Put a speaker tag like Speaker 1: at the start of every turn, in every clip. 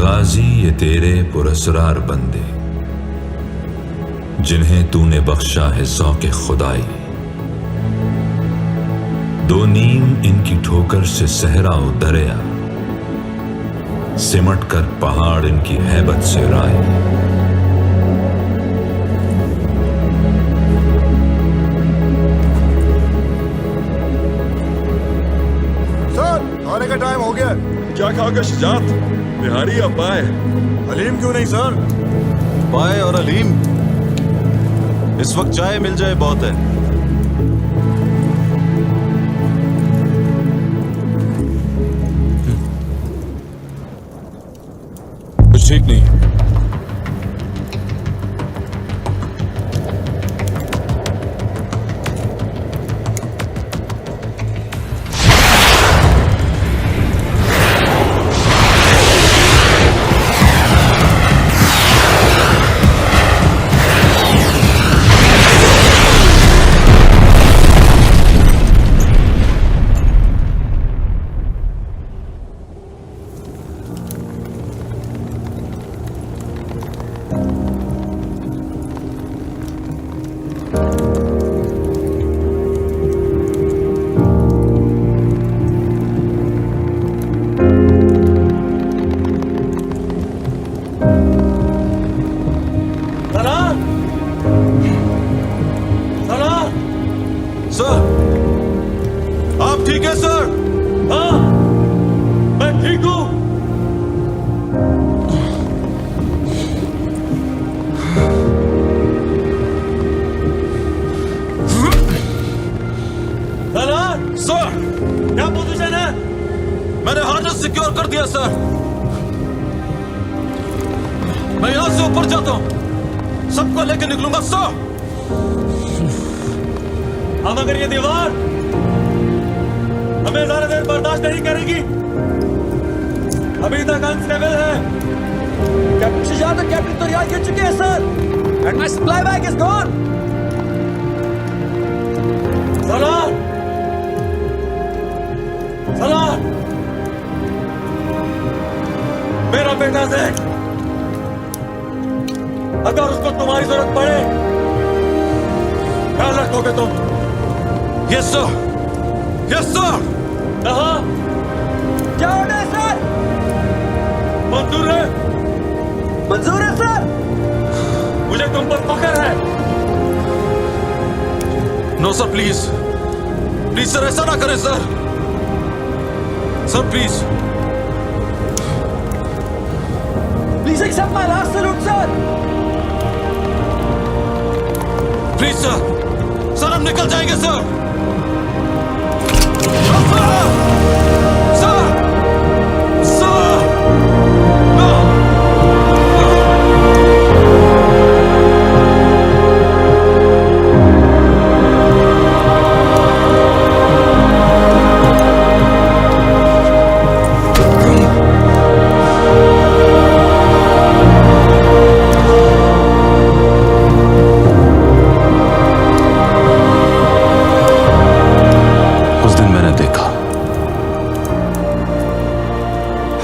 Speaker 1: गाजी ये तेरे पुरस्रार बंदे, जिन्हें तूने बख्शा है ज़ौक़े खुदाई। दो नीम इनकी ठोकर से सहरा व दरिया, सिमट कर पहाड़ इनकी हैबत से राय।
Speaker 2: सर, खाने का टाइम हो गया।
Speaker 3: क्या खाओगे शुजात? बिहारी या पाए?
Speaker 2: हलीम क्यों नहीं सर?
Speaker 4: पाए और हलीम इस वक्त चाय मिल जाए बहुत है।
Speaker 3: कुछ ठीक नहीं।
Speaker 4: सर, आप ठीक है सर?
Speaker 5: हाँ, मैं ठीक हूं।
Speaker 4: सर,
Speaker 5: क्या पोजीशन है?
Speaker 4: मैंने हार्नेस सिक्योर कर दिया सर। मैं यहां से ऊपर जाता हूं, सबको लेकर निकलूंगा सर।
Speaker 5: अब अगर ये दीवार हमें ज्यादा देर बर्दाश्त नहीं करेगी, अभी तक अनस्टेबल है। कैप्टन शुजात और कैप्टन तोरियाल गिर चुके हैं sir, and my supply bag is gone. Salaar, Salaar, मेरा बेटा ज़ैक, अगर उसको तुम्हारी जरूरत पड़े, ख्याल रखोगे तुम?
Speaker 4: Yes sir, yes sir.
Speaker 5: कहाँ? क्या ऑर्डर है सर? मंजूर है? मंजूर है सर। मुझे तुम पर फख्र है।
Speaker 4: No sir, please please sir, ऐसा ना करें sir. Sir please
Speaker 5: please accept my last salute sir.
Speaker 4: Please sir, sir हम निकल जाएंगे सर।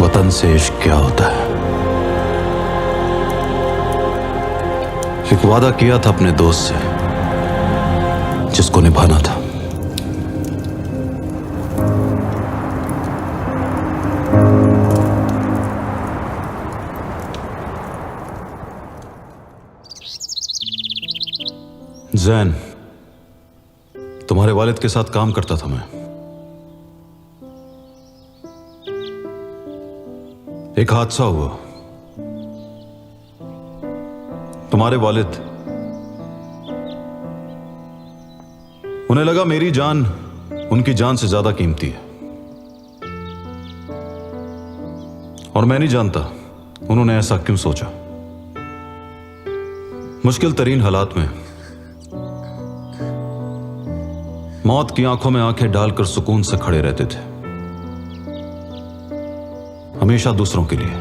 Speaker 4: वतन से इश्क क्या होता है। एक वादा किया था अपने दोस्त से, जिसको निभाना था। जैन, तुम्हारे वालिद के साथ काम करता था मैं। एक हादसा हुआ। तुम्हारे वालिद, उन्हें लगा मेरी जान उनकी जान से ज्यादा कीमती है, और मैं नहीं जानता उन्होंने ऐसा क्यों सोचा। मुश्किल तरीन हालात में मौत की आंखों में आंखें डालकर सुकून से खड़े रहते थे, हमेशा दूसरों के लिए,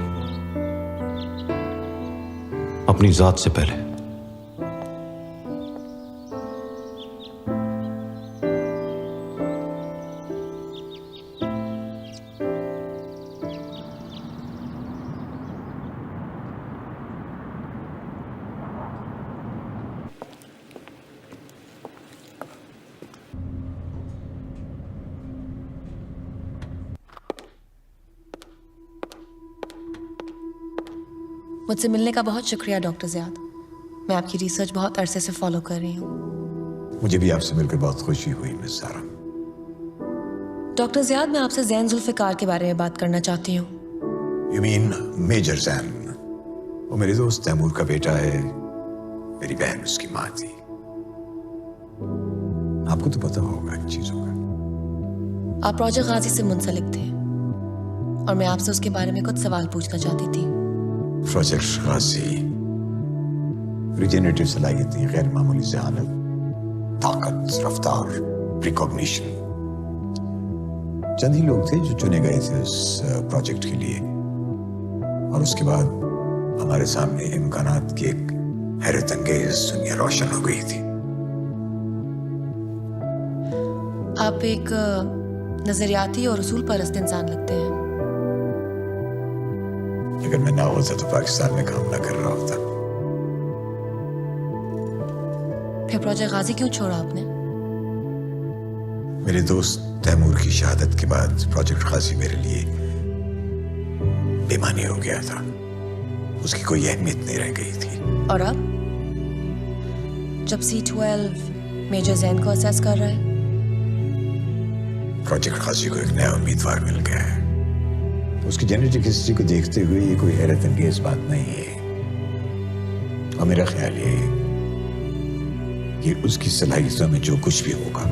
Speaker 4: अपनी जात से पहले।
Speaker 6: मुझसे मिलने का बहुत शुक्रिया डॉक्टर ज़ियाद। मैं आपकी रिसर्च बहुत अरसे से फॉलो कर रही हूँ।
Speaker 7: मुझे भी आपसे मिलकर बहुत खुशी हुई मिस सारा।
Speaker 6: डॉक्टर ज़ियाद, मैं आपसे ज़ैन जुल्फ़िकार के बारे में बात करना चाहती हूँ।
Speaker 7: You mean major Jain? वो मेरे दोस्त तैमूर का बेटा है, मेरी बहन उसकी माँ थी। आपको तो पता होगा इन चीजों का।
Speaker 6: आप प्रोजेक्ट गाजी से मुंसलिक थे और मैं आपसे उसके बारे में कुछ सवाल पूछना चाहती थी।
Speaker 7: प्रोजेक्ट गाजी रिजेनरेटिव सलाहियतें, गैर मामूली ज़हानत, ताकत, रफ्तार, रिकॉग्निशन। चंद ही लोग थे जो चुने गए थे उस प्रोजेक्ट के लिए, और उसके बाद हमारे सामने इम्कानात की एक हैरत अंगेज दुनिया रोशन हो गई थी।
Speaker 6: आप एक नजरियाती और उसूल परस्त इंसान लगते हैं।
Speaker 7: अगर मैं ना होता तो पाकिस्तान में काम ना कर रहा होता।
Speaker 6: फिर प्रोजेक्ट गाजी क्यों छोड़ा आपने?
Speaker 7: मेरे दोस्त तैमूर की शहादत के बाद प्रोजेक्ट गाजी मेरे लिए बेमानी हो गया था। उसकी कोई अहमियत नहीं रह गई थी।
Speaker 6: और अब जब C12 मेजर जैन को असेस कर रहा है,
Speaker 7: प्रोजेक्ट गाजी को एक नया उम्मीदवार मिल गया है। उसकी जेनेटिक हिस्ट्री को देखते हुए ये कोई हैरत अंगेज बात नहीं है, और मेरा ख्याल ये है कि उसकी सलाहियतों में जो कुछ भी होगा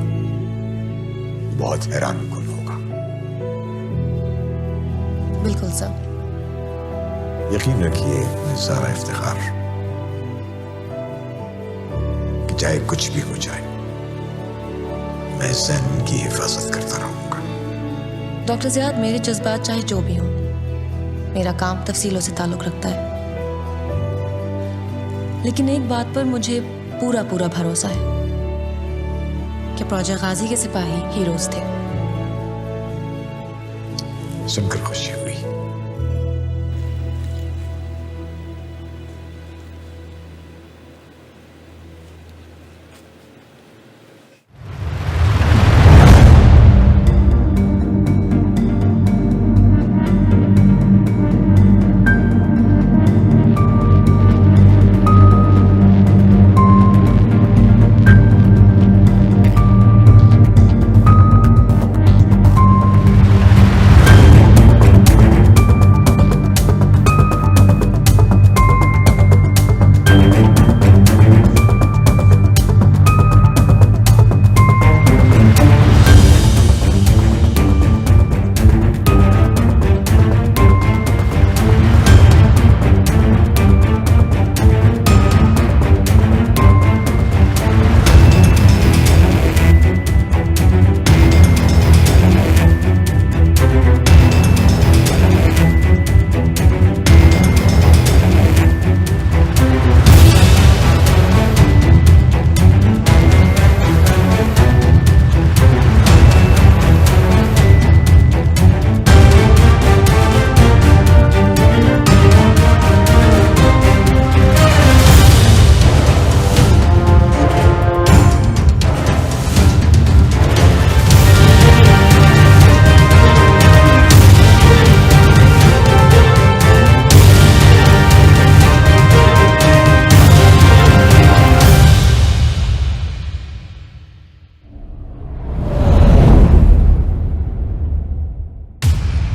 Speaker 7: बहुत हैरानकुन होगा।
Speaker 6: बिल्कुल सर।
Speaker 7: यकीन रखिए सारा इफ्तिखार कि चाहे कुछ भी हो जाए, मैं जैन की हिफाजत करता रहूंगा।
Speaker 6: डॉक्टर ज़ियाद, मेरे जज्बात चाहे जो भी हों, मेरा काम तफसीलों से ताल्लुक़ रखता है। लेकिन एक बात पर मुझे पूरा भरोसा है कि प्रोजेक्ट गाजी के सिपाही हीरोज थे।
Speaker 7: सुनकर खुशी हुई।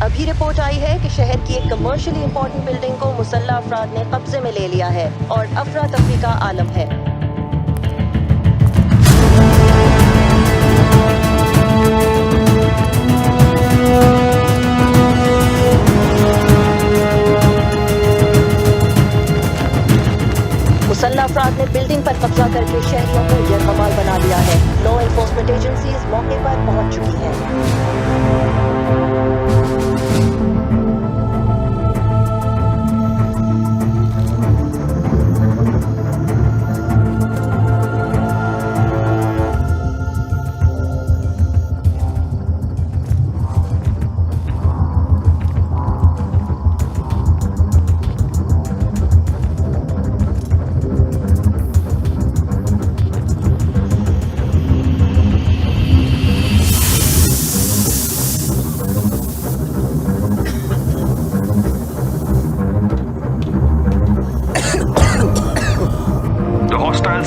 Speaker 8: अभी रिपोर्ट आई है कि शहर की एक कमर्शियली इंपॉर्टेंट बिल्डिंग को मुसल्लह अफराद ने कब्जे में ले लिया है और अफरा तफरी का आलम है। मुसल्लह अफराद ने बिल्डिंग पर कब्जा करके शहरियों को यरगमाल बना दिया है। लॉ एनफोर्समेंट एजेंसीज मौके पर पहुंच चुकी हैं।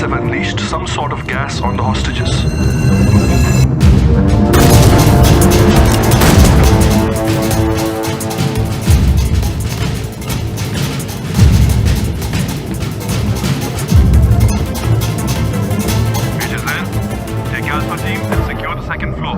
Speaker 9: have unleashed some sort of gas on the hostages. Major Zen, take Alpha team and secure the second floor.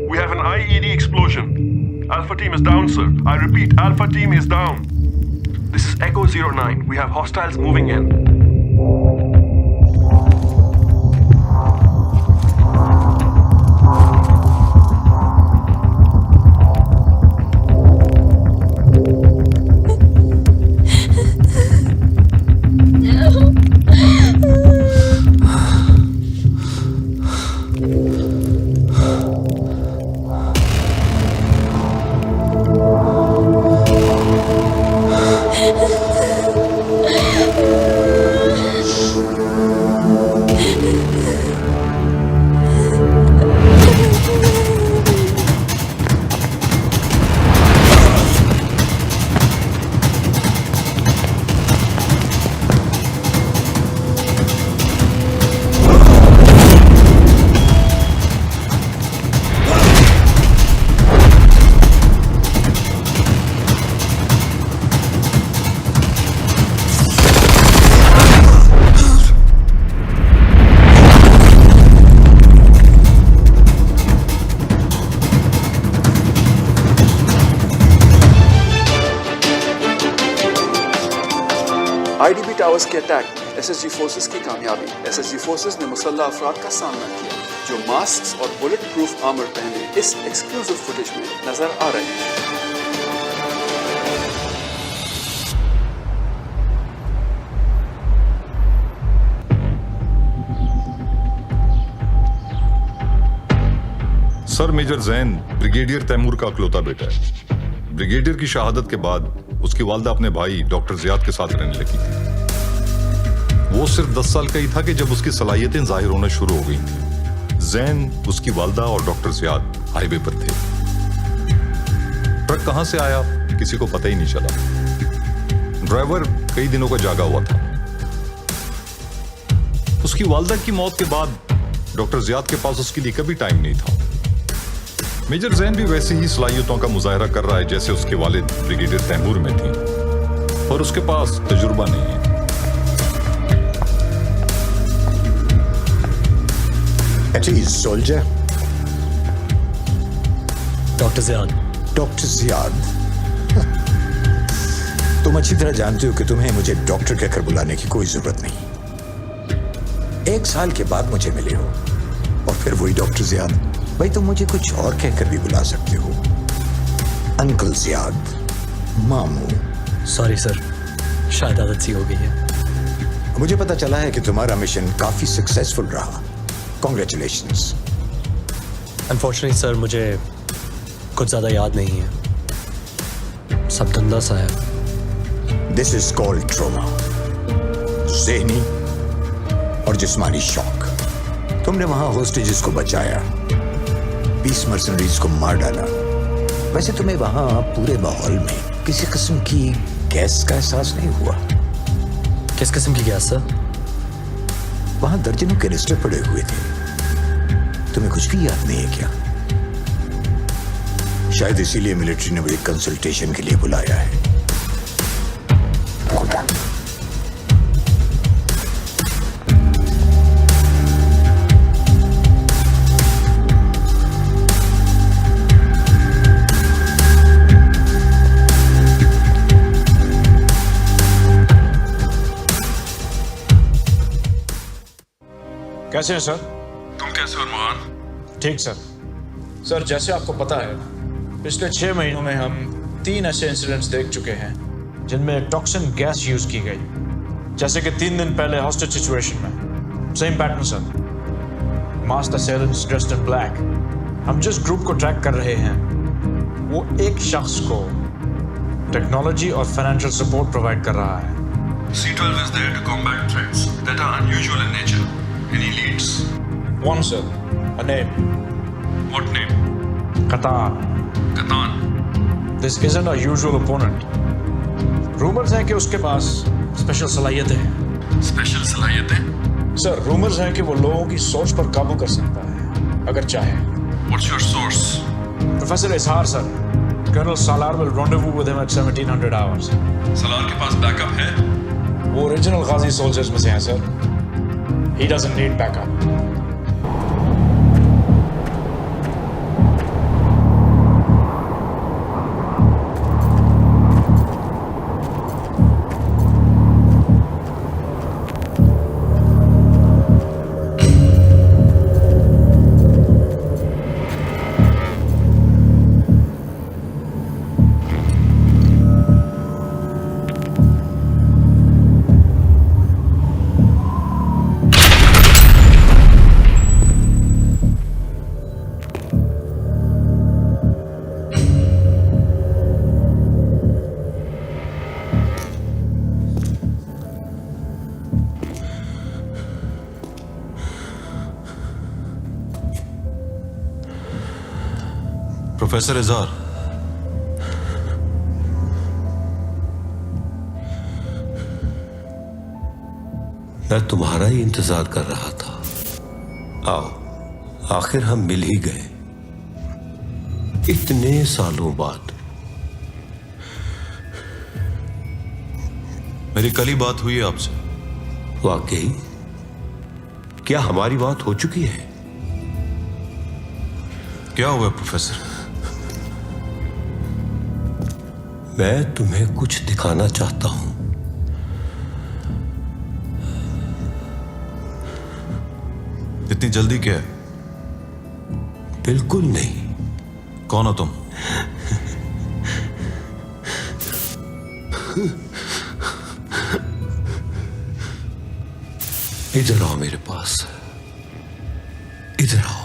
Speaker 9: We have an IED explosion. Alpha team is down, sir. I repeat, Alpha team is down. This is Echo 09. We have hostiles moving in.
Speaker 10: IDB towers के attack में SSG forces की कामयाबी। SSG forces ने मुसल्लह अफराद का सामना किया जो मास्क और बुलेट प्रूफ आर्मर पहने इस एक्सक्लूसिव फुटेज में नजर आ रहे हैं।
Speaker 11: Sir major Jain brigadier Taimur का अकलौता बेटा है। ब्रिगेडियर की शहादत के बाद उसकी वालदा अपने भाई डॉक्टर जियाद के साथ रहने लगी थी। वो सिर्फ 10 साल का ही था कि जब उसकी सलाहियतें जाहिर होना शुरू हो गई थी। जैन, उसकी वालदा और डॉक्टर जियाद हाईवे पर थे। ट्रक कहां से आया किसी को पता ही नहीं चला। ड्राइवर कई दिनों का जागा हुआ था। उसकी वालदा की मौत के बाद डॉक्टर जियाद के पास उसके लिए कभी टाइम नहीं था। मेजर जैन भी वैसे ही सलाहियतों का मुजाहरा कर रहा है जैसे उसके वालिद ब्रिगेडियर तैमूर में थी, और उसके पास तजुर्बा नहीं है।
Speaker 7: Soldier
Speaker 5: doctor Ziyad.
Speaker 7: Doctor Ziyad, तुम अच्छी तरह जानते हो कि तुम्हें मुझे डॉक्टर कहकर बुलाने की कोई जरूरत नहीं। 1 साल के बाद मुझे मिले हो और फिर वही डॉक्टर जियाद। भाई तुम मुझे कुछ और कहकर भी बुला सकते हो। अंकल जियाद, मामू।
Speaker 5: सॉरी सर, शायद आदत सी हो गई है।
Speaker 7: मुझे पता चला है कि तुम्हारा मिशन काफी सक्सेसफुल रहा। कॉन्ग्रेचुलेशंस।
Speaker 5: अनफॉर्चुनेटली सर, मुझे कुछ ज्यादा याद नहीं है। सब धंधा सा है।
Speaker 7: दिस इज कॉल्ड ट्रॉमा, ज़हनी और जिस्मानी शॉक। तुमने वहां होस्टेजेस को बचाया, 20 मर्सनरीज को मार डाला। वैसे तुम्हें वहां पूरे माहौल में किसी किस्म की गैस का एहसास नहीं हुआ?
Speaker 5: किस किस्म की गैस सर?
Speaker 7: वहां दर्जनों कैनिस्टर पड़े हुए थे। तुम्हें कुछ भी याद नहीं है क्या? शायद इसीलिए मिलिट्री ने मुझे कंसल्टेशन के लिए बुलाया है।
Speaker 12: कैसे हैं सर?
Speaker 9: तुम कैसे हो अरमान?
Speaker 12: ठीक सर। सर जैसे आपको पता है, पिछले 6 महीनों में हम 3 ऐसे इंसिडेंट्स देख चुके हैं जिनमें टॉक्सिन गैस यूज की गई। जैसे कि 3 दिन पहले हॉस्टेज सिचुएशन में same pattern sir. Master assailants dressed in black, हम जिस ग्रुप को ट्रैक कर रहे हैं वो एक शख्स को टेक्नोलॉजी और फाइनेंशियल सपोर्ट प्रोवाइड कर रहा है।
Speaker 9: C12 is there to combat threats that are unusual in nature. Any leads?
Speaker 12: One, sir. A name.
Speaker 9: What name?
Speaker 12: Qatar.
Speaker 9: Katan.
Speaker 12: This isn't a usual opponent. Rumours हैं कि उसके पास special सलाहियतें हैं।
Speaker 9: Special salahiyetein?
Speaker 12: Sir, rumours हैं कि वो लोगों की सोच पर काबू कर सकता है अगर चाहे।
Speaker 9: What's your source?
Speaker 12: Professor Izhar sir, colonel Salar will rendezvous with him at 1700 hours.
Speaker 9: Salar के पास बैकअप है?
Speaker 12: वो ओरिजिनल गाजी सोल्जर्स में से हैं sir. He doesn't need backup.
Speaker 4: Professor इजहार,
Speaker 13: मैं तुम्हारा ही इंतजार कर रहा था। आओ, आखिर हम मिल ही गए इतने सालों बाद।
Speaker 4: मेरी कल ही बात हुई है आपसे।
Speaker 13: वाकई? क्या हमारी बात हो चुकी है?
Speaker 4: क्या हुआ प्रोफेसर?
Speaker 13: मैं तुम्हें कुछ दिखाना चाहता हूं।
Speaker 4: इतनी जल्दी क्या है?
Speaker 13: बिल्कुल नहीं।
Speaker 4: कौन हो तुम?
Speaker 13: इधर आओ मेरे पास, इधर आओ।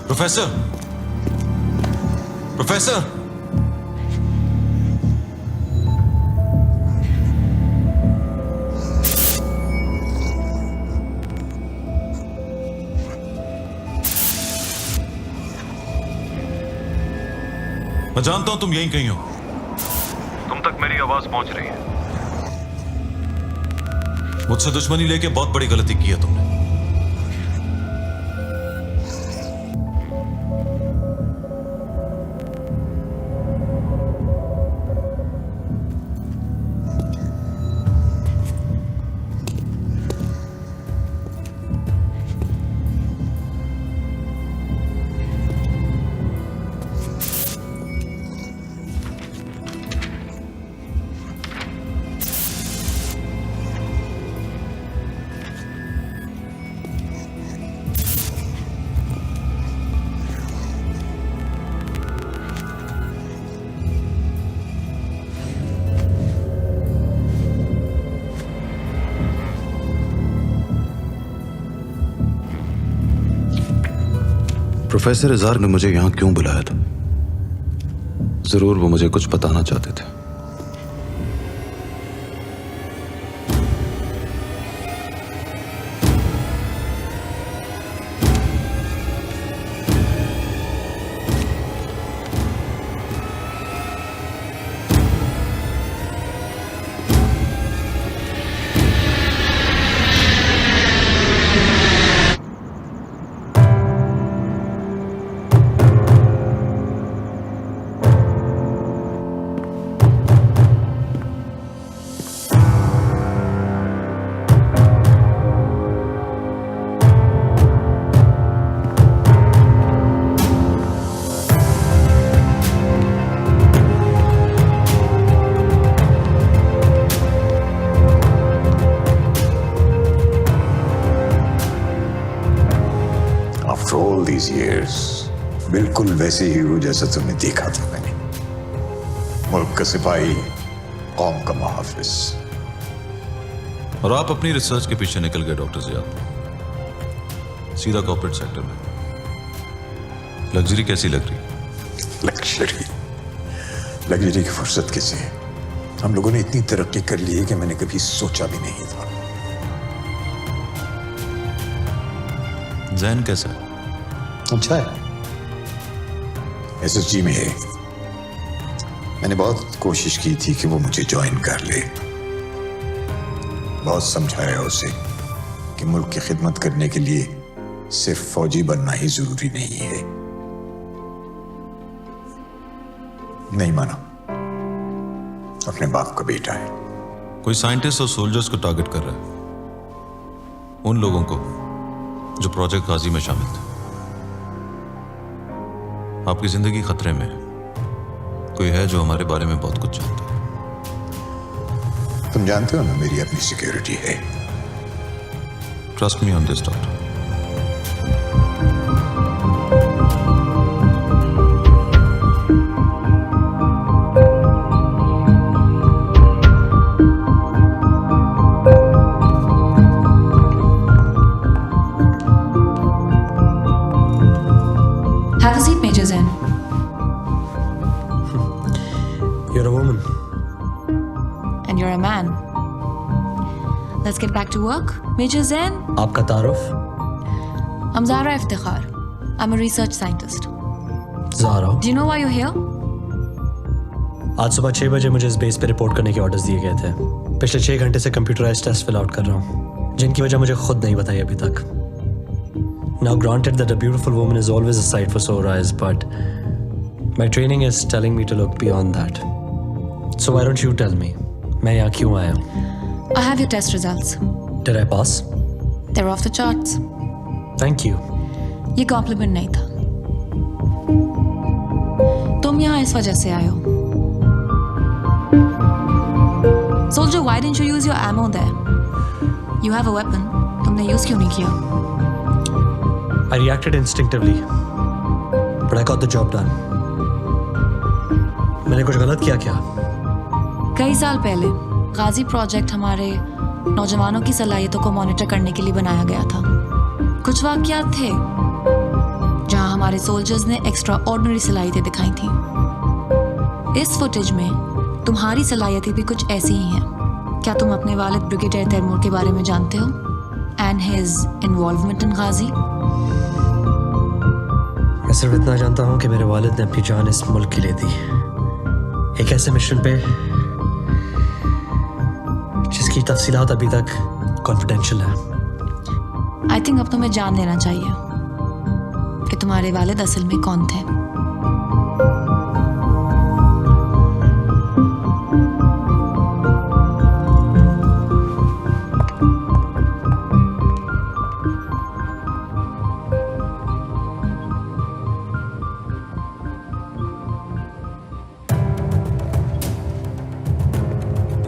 Speaker 4: प्रोफेसर, प्रोफेसर, मैं जानता हूं तुम यहीं कहीं हो।
Speaker 9: तुम तक मेरी आवाज पहुंच रही है।
Speaker 4: मुझसे दुश्मनी लेके बहुत बड़ी गलती की है तुमने। प्रोफेसर इजहार ने मुझे यहां क्यों बुलाया था? जरूर वो मुझे कुछ बताना चाहते थे।
Speaker 7: After all these years, बिल्कुल वैसे ही हो जैसा तुम्हें देखा था मैंने। मुल्क का सिपाही, कौम का मुहाफिज।
Speaker 4: और आप अपनी रिसर्च के पीछे निकल गए डॉक्टर ज़ियाद, सीधा कॉर्पोरेट सेक्टर में। लग्जरी कैसी लग रही?
Speaker 7: लग्जरी की फुर्सत कैसे है? हम लोगों ने इतनी तरक्की कर ली है कि मैंने कभी सोचा भी नहीं था।
Speaker 4: जैन कैसा है?
Speaker 7: अच्छा है, एसएसजी में है। मैंने बहुत कोशिश की थी कि वो मुझे ज्वाइन कर ले, बहुत समझाया उसे कि मुल्क की खिदमत करने के लिए सिर्फ फौजी बनना ही जरूरी नहीं है। नहीं माना। अपने बाप का बेटा है।
Speaker 4: कोई साइंटिस्ट और सोल्जर्स को टारगेट कर रहा है, उन लोगों को जो प्रोजेक्ट गाजी में शामिल थे। आपकी जिंदगी खतरे में है। कोई है जो हमारे बारे में बहुत कुछ जानता है।
Speaker 7: तुम जानते हो ना मेरी अपनी सिक्योरिटी है।
Speaker 4: Trust me on this doctor.
Speaker 6: Have a seat, Major Zen.
Speaker 5: You're a woman.
Speaker 6: And you're a man. Let's get back to work. Major Zen.
Speaker 5: आपका तारुफ?
Speaker 6: I'm Zahra Iftikhar. I'm a research scientist.
Speaker 5: Zaara.
Speaker 6: Do you know why you're here?
Speaker 5: आज सुबह 6 बजे मुझे इस base पे report करने के ऑर्डर्स दिए गए थे। पिछले 6 घंटे से कंप्यूटराइज्ड टेस्ट फिल आउट कर रहा हूँ, जिनकी वजह मुझे खुद नहीं बताई अभी तक। Now granted that a beautiful woman is always a sight for sore eyes, but my training is telling me to look beyond that. So why don't you tell me, मैं यहाँ क्यों आया हूँ?
Speaker 6: I have your test results.
Speaker 5: Did I pass?
Speaker 6: They're off the charts.
Speaker 5: Thank you.
Speaker 6: ये complement नहीं था। तुम यहाँ इस वजह से आए हो। Soldier, why didn't you use your ammo there? You have a weapon. तुमने यूज क्यों नहीं किया?
Speaker 5: I reacted instinctively, but I got the job done. मैंने कुछ गलत किया क्या?
Speaker 6: कई साल पहले गाजी प्रोजेक्ट हमारे नौजवानों की सलाहियतों को मॉनिटर करने के लिए बनाया गया था। कुछ वाकयात थे जहां हमारे सोल्जर्स ने एक्स्ट्रा ऑर्डिनरी सलाहियतें दिखाई थी। इस फुटेज में तुम्हारी सलाहियतें भी कुछ ऐसी ही हैं। क्या तुम अपने वालिद ब्रिगेडियर तैमूर के बारे में जानते हो? एंड हिज इन्वॉल्वमेंट इन गाजी?
Speaker 5: मैं सिर्फ इतना जानता हूँ कि मेरे वालिद ने अपनी जान इस मुल्क के लिए दी, एक ऐसे मिशन पे जिसकी तफसीलात अभी तक कॉन्फिडेंशियल है।
Speaker 6: आई थिंक अब तुम्हें जान लेना चाहिए कि तुम्हारे वालिद असल में कौन थे।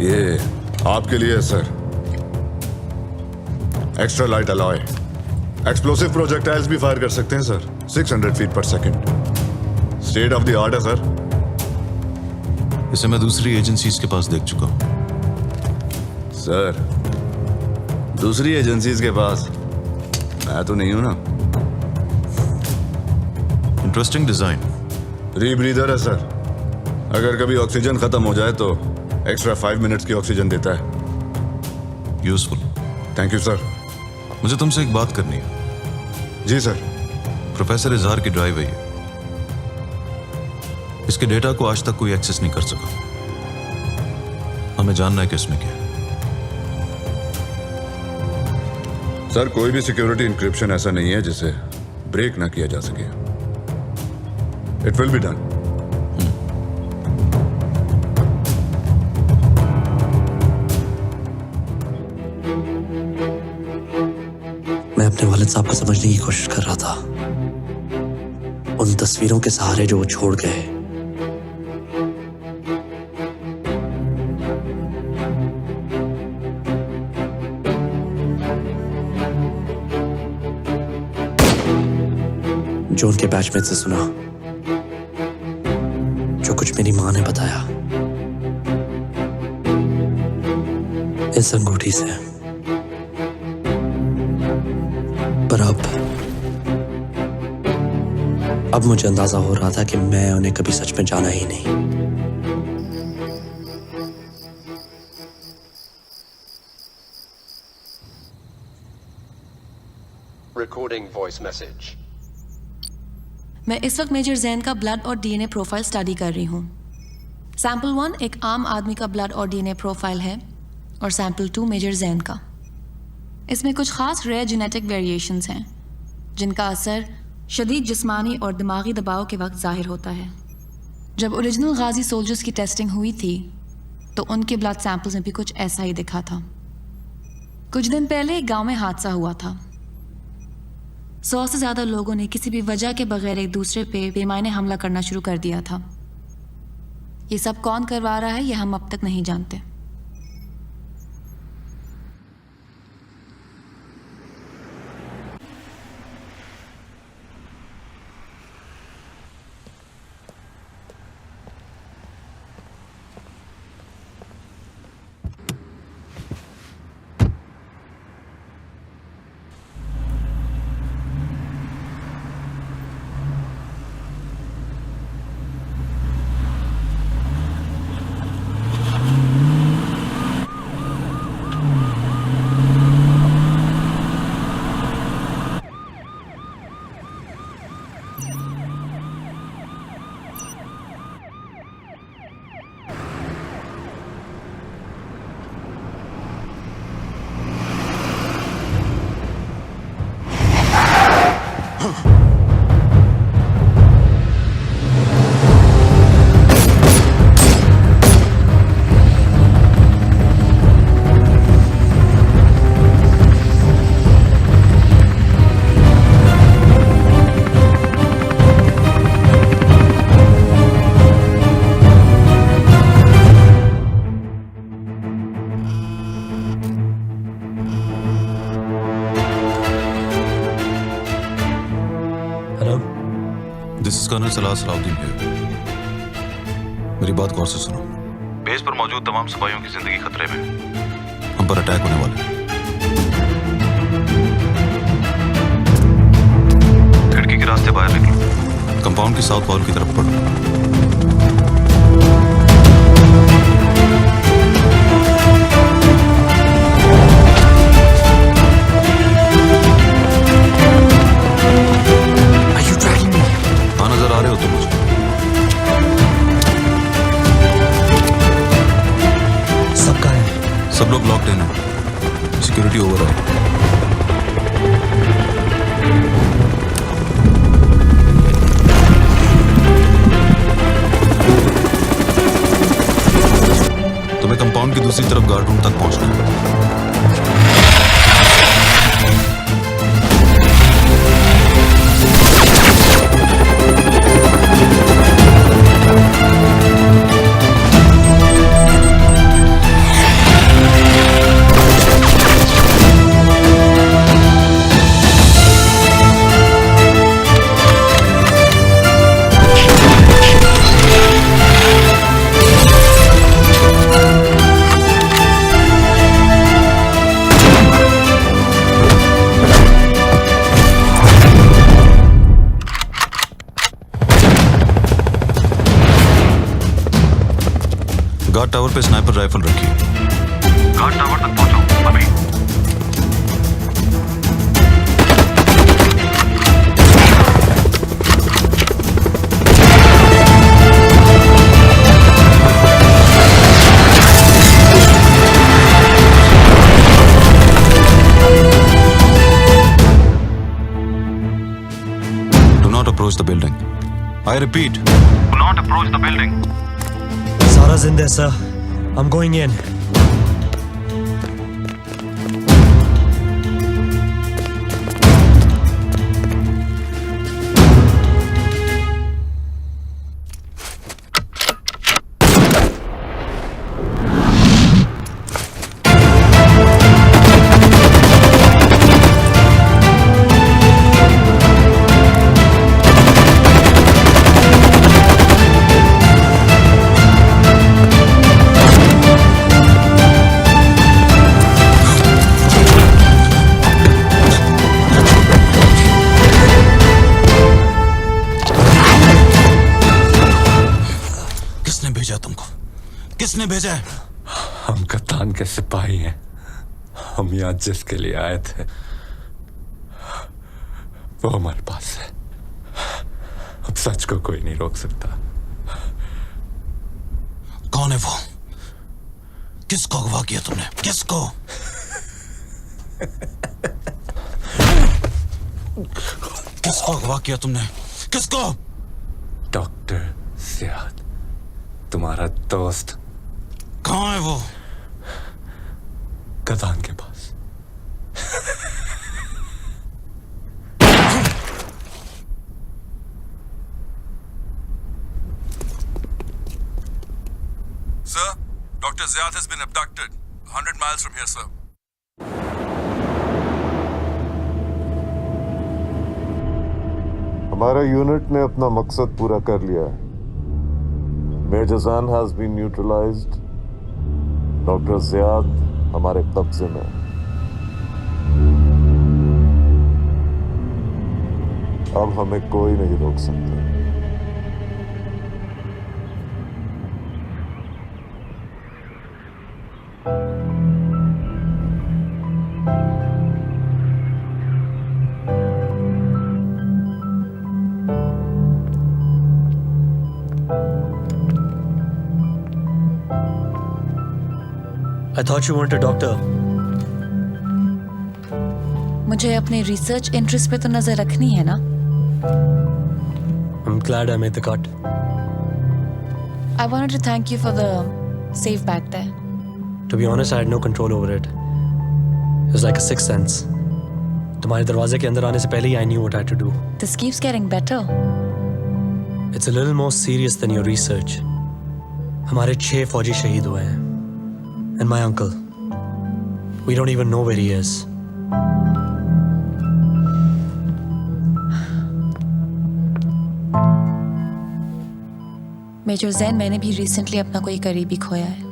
Speaker 2: ये आपके लिए है sir. Extra light alloy, explosive projectiles भी फायर कर सकते हैं सर। 600 फीट पर second. State of the art है सर।
Speaker 4: इसे मैं दूसरी एजेंसीज के पास देख चुका हूं।
Speaker 2: सर दूसरी एजेंसीज के पास मैं तो नहीं हूं ना।
Speaker 4: Interesting design.
Speaker 2: रीब्रीदर है सर। अगर कभी ऑक्सीजन खत्म हो जाए तो एक्स्ट्रा 5 मिनट्स की ऑक्सीजन देता है।
Speaker 4: यूजफुल।
Speaker 2: Thank you sir.
Speaker 4: मुझे तुमसे एक बात करनी है।
Speaker 2: जी सर।
Speaker 4: प्रोफेसर इजहार की ड्राइव है ये। इसके डेटा को आज तक कोई एक्सेस नहीं कर सका। हमें जानना है कि इसमें क्या है।
Speaker 2: सर कोई भी सिक्योरिटी इंक्रिप्शन ऐसा नहीं है जिसे ब्रेक ना किया जा सके। It will be done.
Speaker 5: मैं अपने वालिद साहब को समझने की कोशिश कर रहा था, उन तस्वीरों के सहारे जो वो छोड़ गए। जो उनके बैचमेट से सुना, जो कुछ मेरी माँ ने बताया, इस अंगूठी से। पर अब मुझे अंदाजा हो रहा था कि मैं उन्हें कभी सच में जाना ही नहीं।
Speaker 14: Recording voice message.
Speaker 6: मैं इस वक्त मेजर जैन का ब्लड और डीएनए प्रोफाइल स्टडी कर रही हूँ। सैंपल 1 एक आम आदमी का ब्लड और डीएनए प्रोफाइल है और सैंपल 2 मेजर जैन का। इसमें कुछ खास रेयर जेनेटिक वेरिएशंस हैं जिनका असर शदीद जिस्मानी और दिमागी दबाव के वक्त जाहिर होता है। जब ओरिजिनल गाजी सोल्जर्स की टेस्टिंग हुई थी तो उनके ब्लड सैंपल्स में भी कुछ ऐसा ही दिखा था। कुछ दिन पहले एक गाँव में हादसा हुआ था। 100 से ज़्यादा लोगों ने किसी भी वजह के बगैर एक दूसरे पे बेमायने हमला करना शुरू कर दिया था। ये सब कौन करवा रहा है ये हम अब तक नहीं जानते।
Speaker 4: दिस इज कर्नल सलाह सलाउद्दीन है। मेरी बात गौर से सुनो। बेस पर मौजूद तमाम सिपाहियों की जिंदगी खतरे में। हम पर अटैक होने वाला है। खिड़की के रास्ते बाहर निकलो। कंपाउंड की साउथ वॉल की तरफ बढ़ो। सब लोग लॉक्ड इन है। सिक्योरिटी ओवर है। तुम्हें कंपाउंड की दूसरी तरफ गार्ड रूम तक पहुंचना है। गार्ड टावर पे स्नाइपर राइफल रखिए। गार्ड टावर तक पहुंचो अभी। Do not approach the building. I repeat, do not approach the building.
Speaker 5: Sarah's in there, sir. I'm going in.
Speaker 4: भेजा तुमको? किसने भेजा है?
Speaker 1: हम कप्तान के सिपाही हैं। हम यहाँ जिसके लिए आए थे वो हमारे पास है। अब सच को कोई नहीं रोक सकता।
Speaker 4: कौन है वो? किसको अगवा किया तुमने? किसको? किसको अगवा किया तुमने? किसको?
Speaker 1: डॉक्टर ज़ियाद, तुम्हारा दोस्त।
Speaker 4: कहाँ है वो?
Speaker 1: कप्तान के पास।
Speaker 3: Sir, Dr. Ziad has been abducted 100 miles from here, sir.
Speaker 15: हमारा यूनिट ने अपना मकसद पूरा कर लिया है। Major Jaan has been neutralised. Doctor Ziyad हमारे कब्जे में है। अब हमें कोई नहीं रोक सकता।
Speaker 5: I thought you wanted a doctor.
Speaker 6: मुझे अपने रिसर्च इंटरेस्ट पे तो नजर रखनी है ना।
Speaker 5: I'm glad I made the cut.
Speaker 6: I wanted to thank you for the safe back there.
Speaker 5: To be honest, I had no control over it. It was like a sixth sense. तुम्हारे दरवाजे के अंदर आने से पहले ही I knew what I had to do.
Speaker 6: This keeps getting better.
Speaker 5: It's a little more serious than your research. हमारे 6 फौजी शहीद हुए हैं. And my uncle. We don't even know where he is.
Speaker 6: Major Jain, मैंने भी रिसेंटली अपना कोई करीबी खोया है।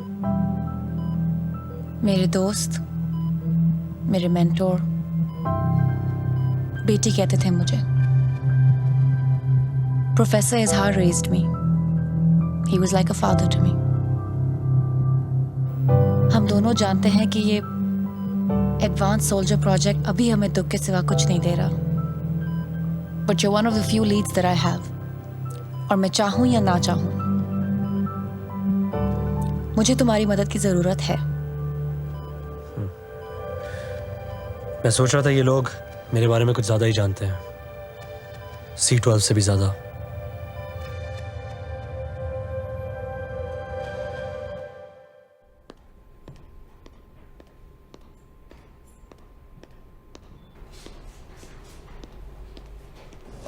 Speaker 6: मेरे दोस्त, मेरे मेंटोर, बेटी कहते थे मुझे। प्रोफेसर इजहार raised me. He was like a father to me. हम दोनों जानते हैं कि ये एडवांस सोल्जर प्रोजेक्ट अभी हमें दुख के सिवा कुछ नहीं दे रहा। But you're one of the few leads that I have. और मैं चाहूं या ना चाहूं, मुझे तुम्हारी मदद की जरूरत है।
Speaker 5: मैं सोच रहा था ये लोग मेरे बारे में कुछ ज्यादा ही जानते हैं, C12 से भी ज्यादा।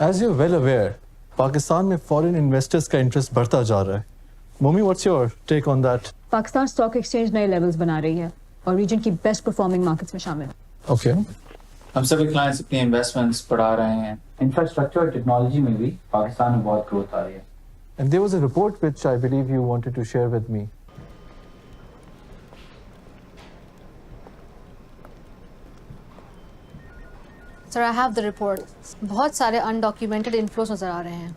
Speaker 16: As you're well aware, Pakistan में फॉरेन इन्वेस्टर्स का इंटरेस्ट बढ़ता जा रहा है। मोमी, what's your take on that?
Speaker 17: Pakistan stock exchange नए लेवल्स बना रही है और रीजन की बेस्ट परफॉर्मिंग मार्केट्स में शामिल है।
Speaker 16: ओके।
Speaker 12: हम सभी क्लाइंट्स अपनी इन्वेस्टमेंट्स बढ़ा रहे हैं। इंफ्रास्ट्रक्चर और टेक्नोलॉजी में भी पाकिस्तान में बहुत ग्रोथ आ रही है।
Speaker 16: And there was a report which I believe you wanted to share with me.
Speaker 17: Sir, I have the report. बहुत सारे undocumented inflows नजर आ रहे हैं।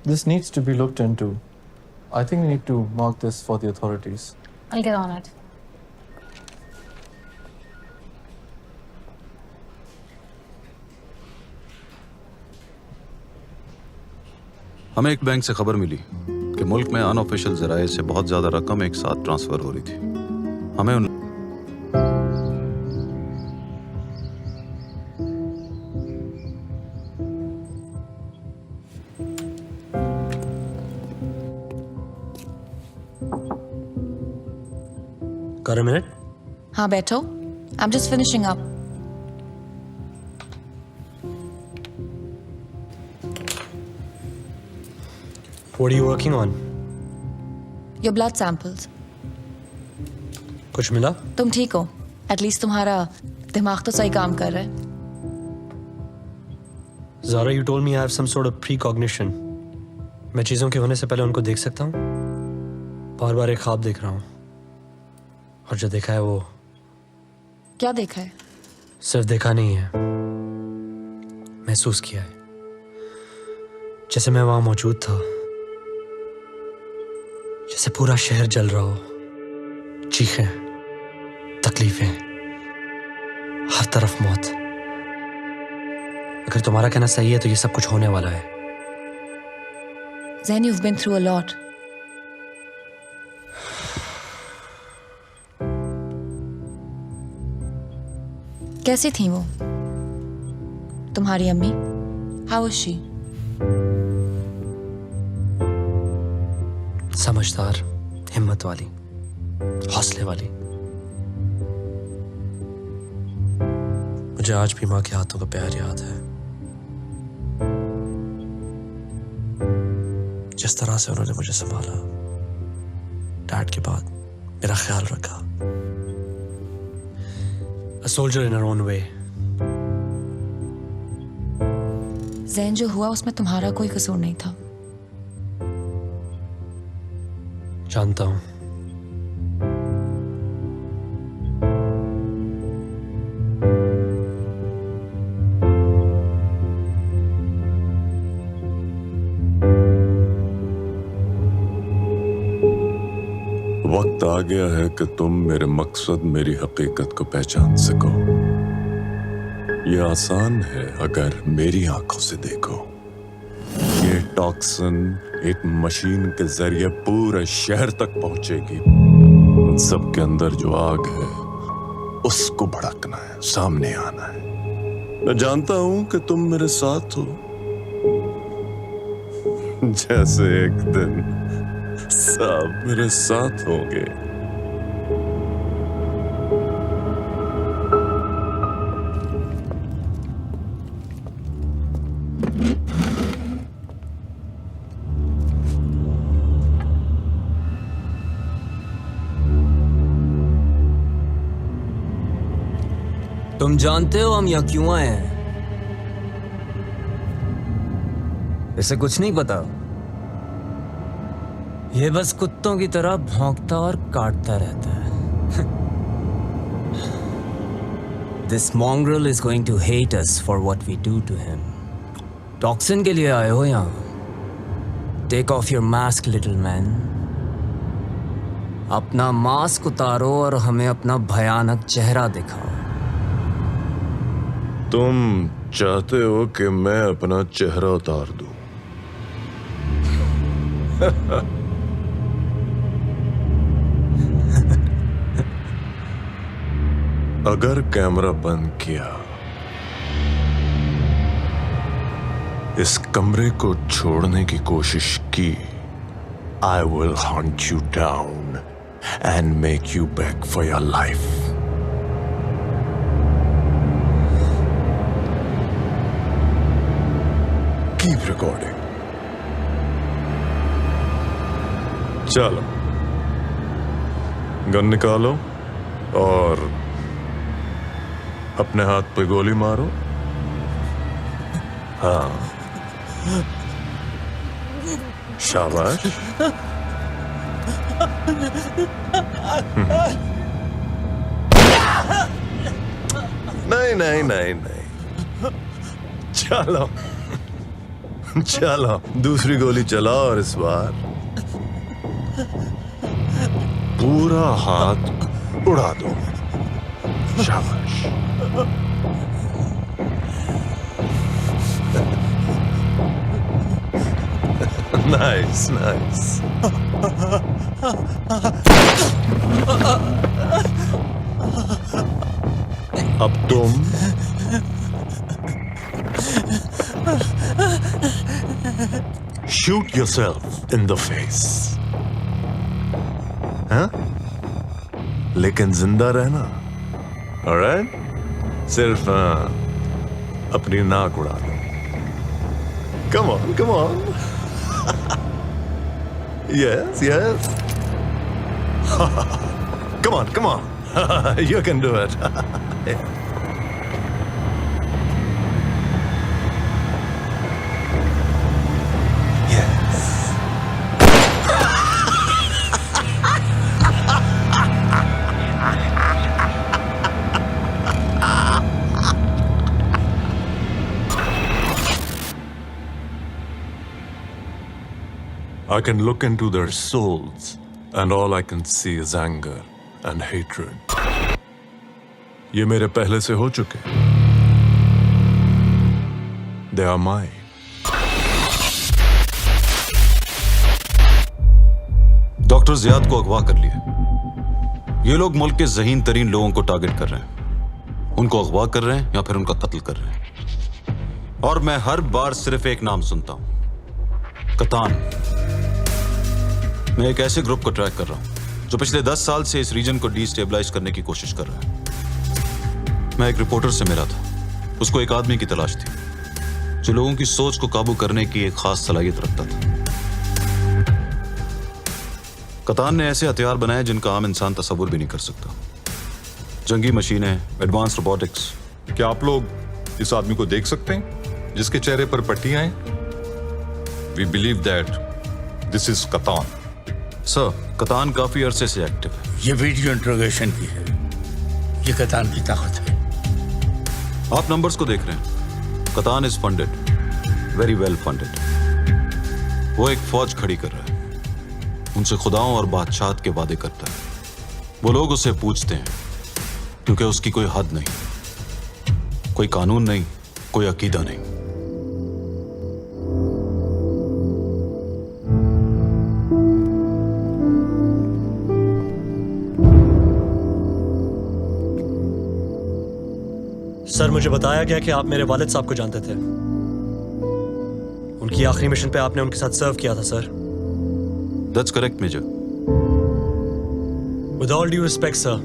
Speaker 16: This needs to be looked into. I think we need to mark this for the authorities.
Speaker 17: I'll get on it.
Speaker 4: हमें एक bank से खबर मिली कि मुल्क में अनऑफिशियल जराये से बहुत ज्यादा रकम एक साथ ट्रांसफर हो रही थी। हमें उन
Speaker 5: Got a minute?
Speaker 6: हाँ बैठो। I'm just finishing up.
Speaker 5: What are you working on?
Speaker 6: Your blood samples.
Speaker 5: कुछ मिला?
Speaker 6: तुम ठीक हो? एटलीस्ट तुम्हारा दिमाग तो सही काम कर रहा है।
Speaker 5: Zara, you told me I have some sort of precognition. मैं चीजों के होने से पहले उनको देख सकता हूँ? बार बार एक ख्वाब देख रहा हूँ और जो देखा है वो
Speaker 6: क्या देखा है?
Speaker 5: सिर्फ देखा नहीं है, महसूस किया है, जैसे मैं वहां मौजूद था जैसे पूरा शहर जल रहा हो, चीखें, तकलीफें, हर तरफ मौत। अगर तुम्हारा कहना सही है तो ये सब कुछ होने वाला है।
Speaker 6: Zain, you've been through a lot. कैसी थी वो तुम्हारी अम्मी? How was she?
Speaker 5: समझदार, हिम्मत वाली, हौसले वाली। मुझे आज भी माँ के हाथों का प्यार याद है। जिस तरह से उन्होंने मुझे संभाला, डैड के बाद मेरा ख्याल रखा। A soldier in her own way.
Speaker 6: Jain, जो हुआ उसमें तुम्हारा कोई कसूर नहीं था।
Speaker 5: जानता हूं।
Speaker 15: वक्त आ गया है कि तुम मेरे मकसद, मेरी हकीकत को पहचान सको। ये आसान है अगर मेरी आंखों से देखो। ये टॉक्सिन एक मशीन के जरिए पूरे शहर तक पहुंचेगी। उन सब के अंदर जो आग है उसको भड़कना है, सामने आना है। मैं जानता हूं कि तुम मेरे साथ हो, जैसे एक दिन सब मेरे साथ होंगे।
Speaker 18: तुम जानते हो हम यहाँ क्यों आए हैं? इसे कुछ नहीं पता। ये बस कुत्तों की तरह भौंकता और काटता रहता है। This mongrel is going to hate us for what we do to him. Toxin के लिए आए हो यहाँ? Take off your mask, little man. अपना मास्क उतारो और हमें अपना भयानक चेहरा दिखाओ।
Speaker 15: तुम चाहते हो कि मैं अपना चेहरा उतार दूं? अगर कैमरा बंद किया, इस कमरे को छोड़ने की कोशिश की, I will hunt you down and make you beg for your life. Keep recording. चलो, गन निकालो और अपने हाथ पे गोली मारो। हाँ, शाबाश। नहीं नहीं नहीं नहीं, चलो चलो, दूसरी गोली चलाओ और इस बार पूरा हाथ उड़ा दो। शाबाश। Nice nice. अब तुम shoot yourself in the face, हाँ? लेकिन जिंदा रहना, alright? सिर्फ अपनी नाक उड़ा दो। Come on, come on. Yes, yes. Come on, come on. You can do it. Yeah. I can look into their souls, and all I can see is anger and hatred. ये मेरे पहले से हो चुके. They are mine.
Speaker 4: Doctor Ziyad को अगवा कर लिया. ये लोग मुल्क के ज़हीन तरीन लोगों को टारगेट कर रहे हैं. उनको अगवा कर रहे हैं या फिर उनका कत्ल कर रहे हैं. और मैं हर बार सिर्फ एक नाम सुनता हूं, कतान. मैं एक ऐसे ग्रुप को ट्रैक कर रहा हूं जो पिछले 10 साल से इस रीजन को डिस्टेबलाइज करने की कोशिश कर रहा है. मैं एक रिपोर्टर से मिला था. उसको एक आदमी की तलाश थी जो लोगों की सोच को काबू करने की एक खास सलाहियत रखता था. कतान ने ऐसे हथियार बनाए जिनका आम इंसान तस्वुर भी नहीं कर सकता. जंगी मशीनें, एडवांस रोबोटिक्स.
Speaker 11: क्या आप लोग इस आदमी को देख सकते हैं जिसके चेहरे पर पट्टियां हैं? We believe that this is Katan.
Speaker 4: Sir, Katan काफी अरसे से एक्टिव है.
Speaker 19: ये वीडियो इंट्रोगेशन की है. ये कतान की ताकत है.
Speaker 4: आप नंबर्स को देख रहे हैं. Katan is funded, very well funded. वो एक फौज खड़ी कर रहा है. उनसे खुदाओं और बादशाहत के वादे करता है. वो लोग उसे पूछते हैं क्योंकि उसकी कोई हद नहीं, कोई कानून नहीं, कोई अकीदा नहीं.
Speaker 5: सर, मुझे बताया गया कि आप मेरे वालिद साहब को जानते थे. उनकी आखिरी मिशन पे आपने उनके साथ सर्व किया था sir.
Speaker 4: That's correct, Major.
Speaker 5: With all due respect, sir,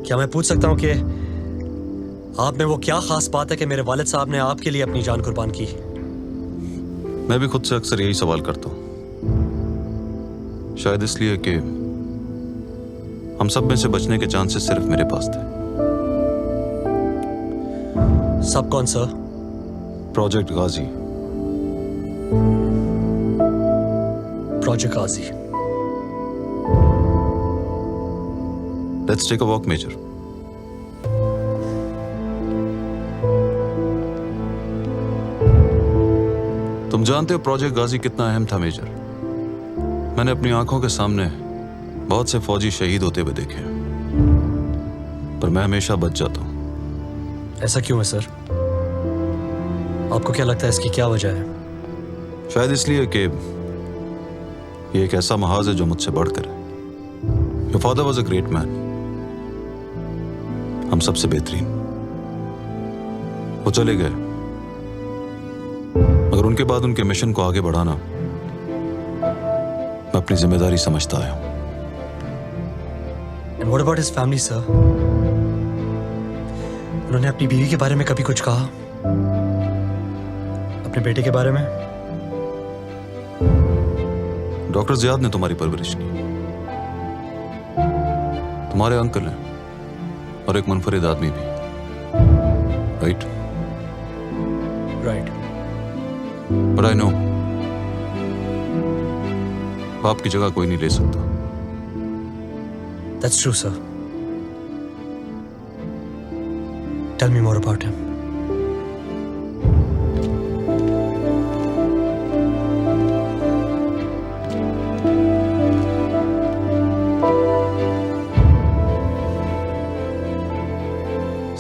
Speaker 5: क्या मैं पूछ सकता हूँ कि आप में वो क्या खास बात है कि मेरे वालिद साहब ने आपके लिए अपनी जान कुर्बान की?
Speaker 4: मैं भी खुद से अक्सर यही सवाल करता हूँ. शायद इसलिए कि हम सब में से बचने के चांसेस सिर्फ मेरे पास थे.
Speaker 5: सब कौन sir?
Speaker 4: Project Ghazi.
Speaker 5: Project Ghazi.
Speaker 4: Let's take a walk, Major. तुम जानते हो प्रोजेक्ट गाजी कितना अहम था, मेजर. मैंने अपनी आंखों के सामने बहुत से फौजी शहीद होते हुए देखे हैं, पर मैं हमेशा बच जाता हूं.
Speaker 5: ऐसा क्यों है सर? आपको क्या लगता है इसकी क्या वजह है?
Speaker 4: शायद इसलिए कि ये एक ऐसा महाज है जो मुझसे बढ़कर है. Your father was a great man. हम सबसे बेहतरीन. वो चले गए, मगर उनके बाद उनके मिशन को आगे बढ़ाना मैं अपनी जिम्मेदारी समझता आया हूं.
Speaker 5: And what about his family, sir? उन्होंने अपनी बीवी के बारे में कभी कुछ कहा? अपने बेटे के बारे में?
Speaker 4: डॉक्टर जियाद ने तुम्हारी परवरिश की. तुम्हारे अंकल हैं और एक मुनफरिद आदमी भी. Right?
Speaker 5: Right.
Speaker 4: But I know बाप की जगह कोई नहीं ले सकता.
Speaker 5: That's true, sir. Tell me more about him.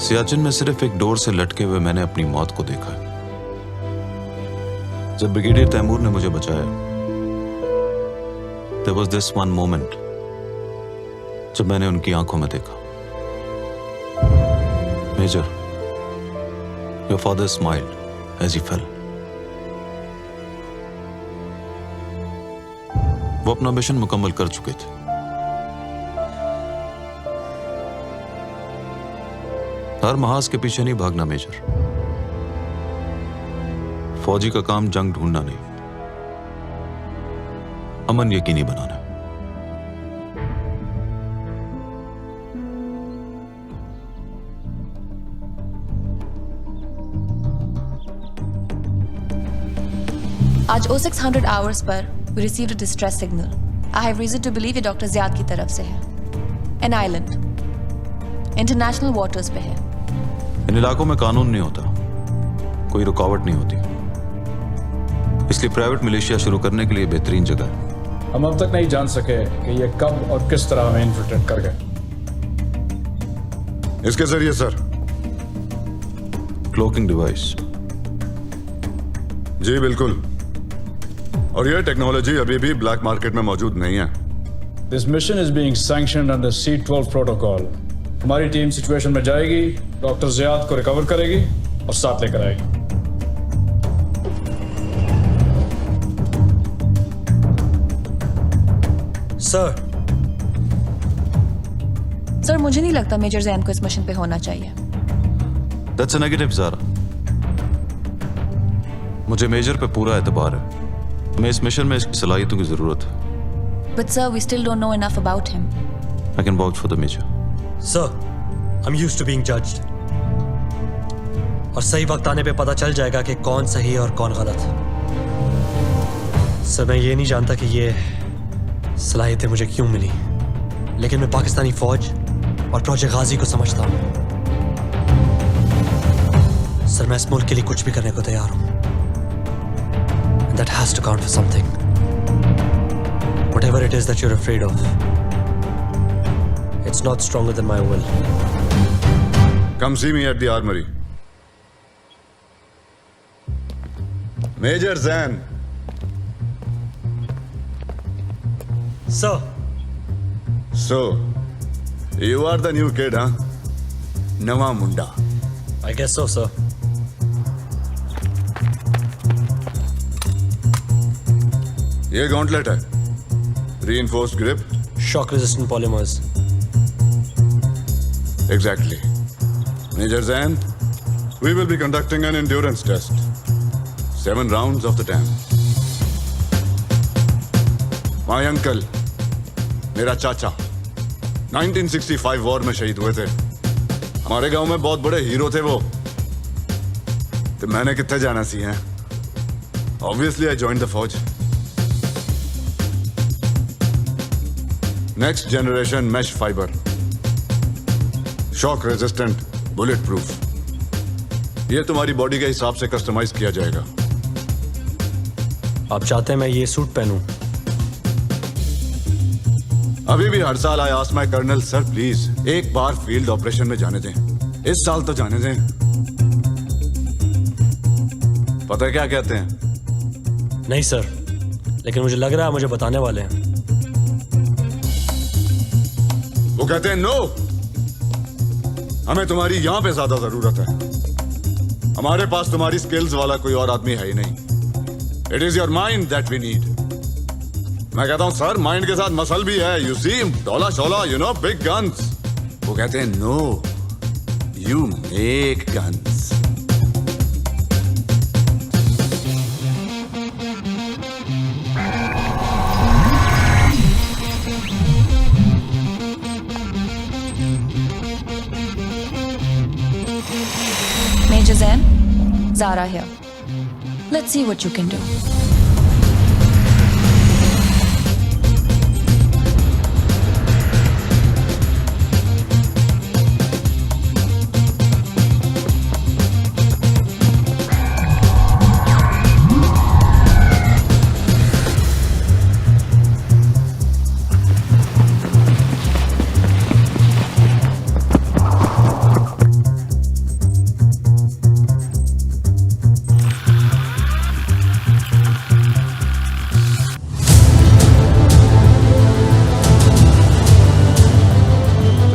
Speaker 4: Siachen में सिर्फ एक डोर से लटके हुए मैंने अपनी मौत को देखा है. जब ब्रिगेडियर तैमूर ने मुझे बचाया, there was this one moment जब मैंने उनकी आंखों में देखा. Major, your father smiled as he fell. वो अपना मिशन मुकम्मल कर चुके थे. हर महाज के पीछे नहीं भागना मेजर. फौजी का काम जंग ढूंढना नहीं, अमन यकीनी बनाना.
Speaker 6: आज 0600 hours per we received a distress signal. I have reason to believe ये डॉक्टर ज़ियाद की तरफ से है. An island, international waters पे है.
Speaker 4: इन इलाकों में कानून नहीं होता, कोई रुकावट नहीं होती. इसलिए प्राइवेट मिलिशिया शुरू करने के लिए बेहतरीन जगह है।
Speaker 12: हम अब तक नहीं जान सके कि ये कब और किस तरह हमें इन्फिल्ट्रेट कर गए।
Speaker 2: इसके जरिए सर।
Speaker 4: Cloaking device.
Speaker 2: जी बिल्कुल, और यह टेक्नोलॉजी अभी भी ब्लैक मार्केट में मौजूद नहीं है।
Speaker 12: This mission is being sanctioned under C-12 protocol. हमारी टीम सिचुएशन में जाएगी, डॉक्टर ज़ियाद को रिकवर करेगी और साथ लेकर आएगी।
Speaker 6: सर मुझे नहीं लगता मेजर जैन को इस मिशन पे होना चाहिए।
Speaker 4: That's a negative Zara. मुझे मेजर पे पूरा एतबार है। हमें इस मिशन में इसकी सलाहियतों की जरूरत है।
Speaker 6: But sir, we still don't know enough about him.
Speaker 4: I can vouch for the major.
Speaker 5: Sir, I'm used to being judged. और सही वक्त आने पे पता चल जाएगा कि कौन सही और कौन गलत। सर मैं ये नहीं जानता कि ये सलाहियतें मुझे क्यों मिली, लेकिन मैं पाकिस्तानी फौज और प्रोजेक्ट गाजी को समझता हूँ। सर मैं इस मुल्क के लिए कुछ भी करने को तैयार हूँ। That has to count for something. Whatever it is that you're afraid of, it's not stronger than my will.
Speaker 2: Come see me at the armory. Major Zan.
Speaker 5: Sir.
Speaker 2: So, you are the new kid, huh? Nawa Munda.
Speaker 5: I guess so, sir.
Speaker 2: ये gauntlet है, reinforced grip,
Speaker 5: shock resistant polymers.
Speaker 2: Exactly. Major Zan, we will be conducting an endurance test. 7 rounds of the tank. My uncle, मेरा चाचा, 1965 war में शहीद हुए थे। हमारे गांव में बहुत बड़े हीरो थे वो। तो मैंने कितने जाना सी हैं? Obviously, I joined the फौज। Next generation mesh fiber, shock resistant, bullet proof. ये तुम्हारी बॉडी के हिसाब से कस्टमाइज किया जाएगा।
Speaker 5: आप चाहते हैं मैं ये सूट पहनूं?
Speaker 2: अभी भी हर साल I ask my colonel, sir please एक बार फील्ड ऑपरेशन में जाने दें, इस साल तो जाने दें। पता है क्या कहते हैं?
Speaker 5: नहीं सर, लेकिन मुझे लग रहा है मुझे बताने वाले हैं।
Speaker 2: वो कहते हैं नो, हमें तुम्हारी यहां पे ज्यादा जरूरत है। हमारे पास तुम्हारी स्किल्स वाला कोई और आदमी है ही नहीं। It is your mind that we need. मैं कहता हूं सर माइंड के साथ मसल भी है। यू सी डोला शोला, यू नो, बिग गन्स। वो कहते हैं no, you make guns.
Speaker 6: Major Zain, Zara here. Let's see what you can do.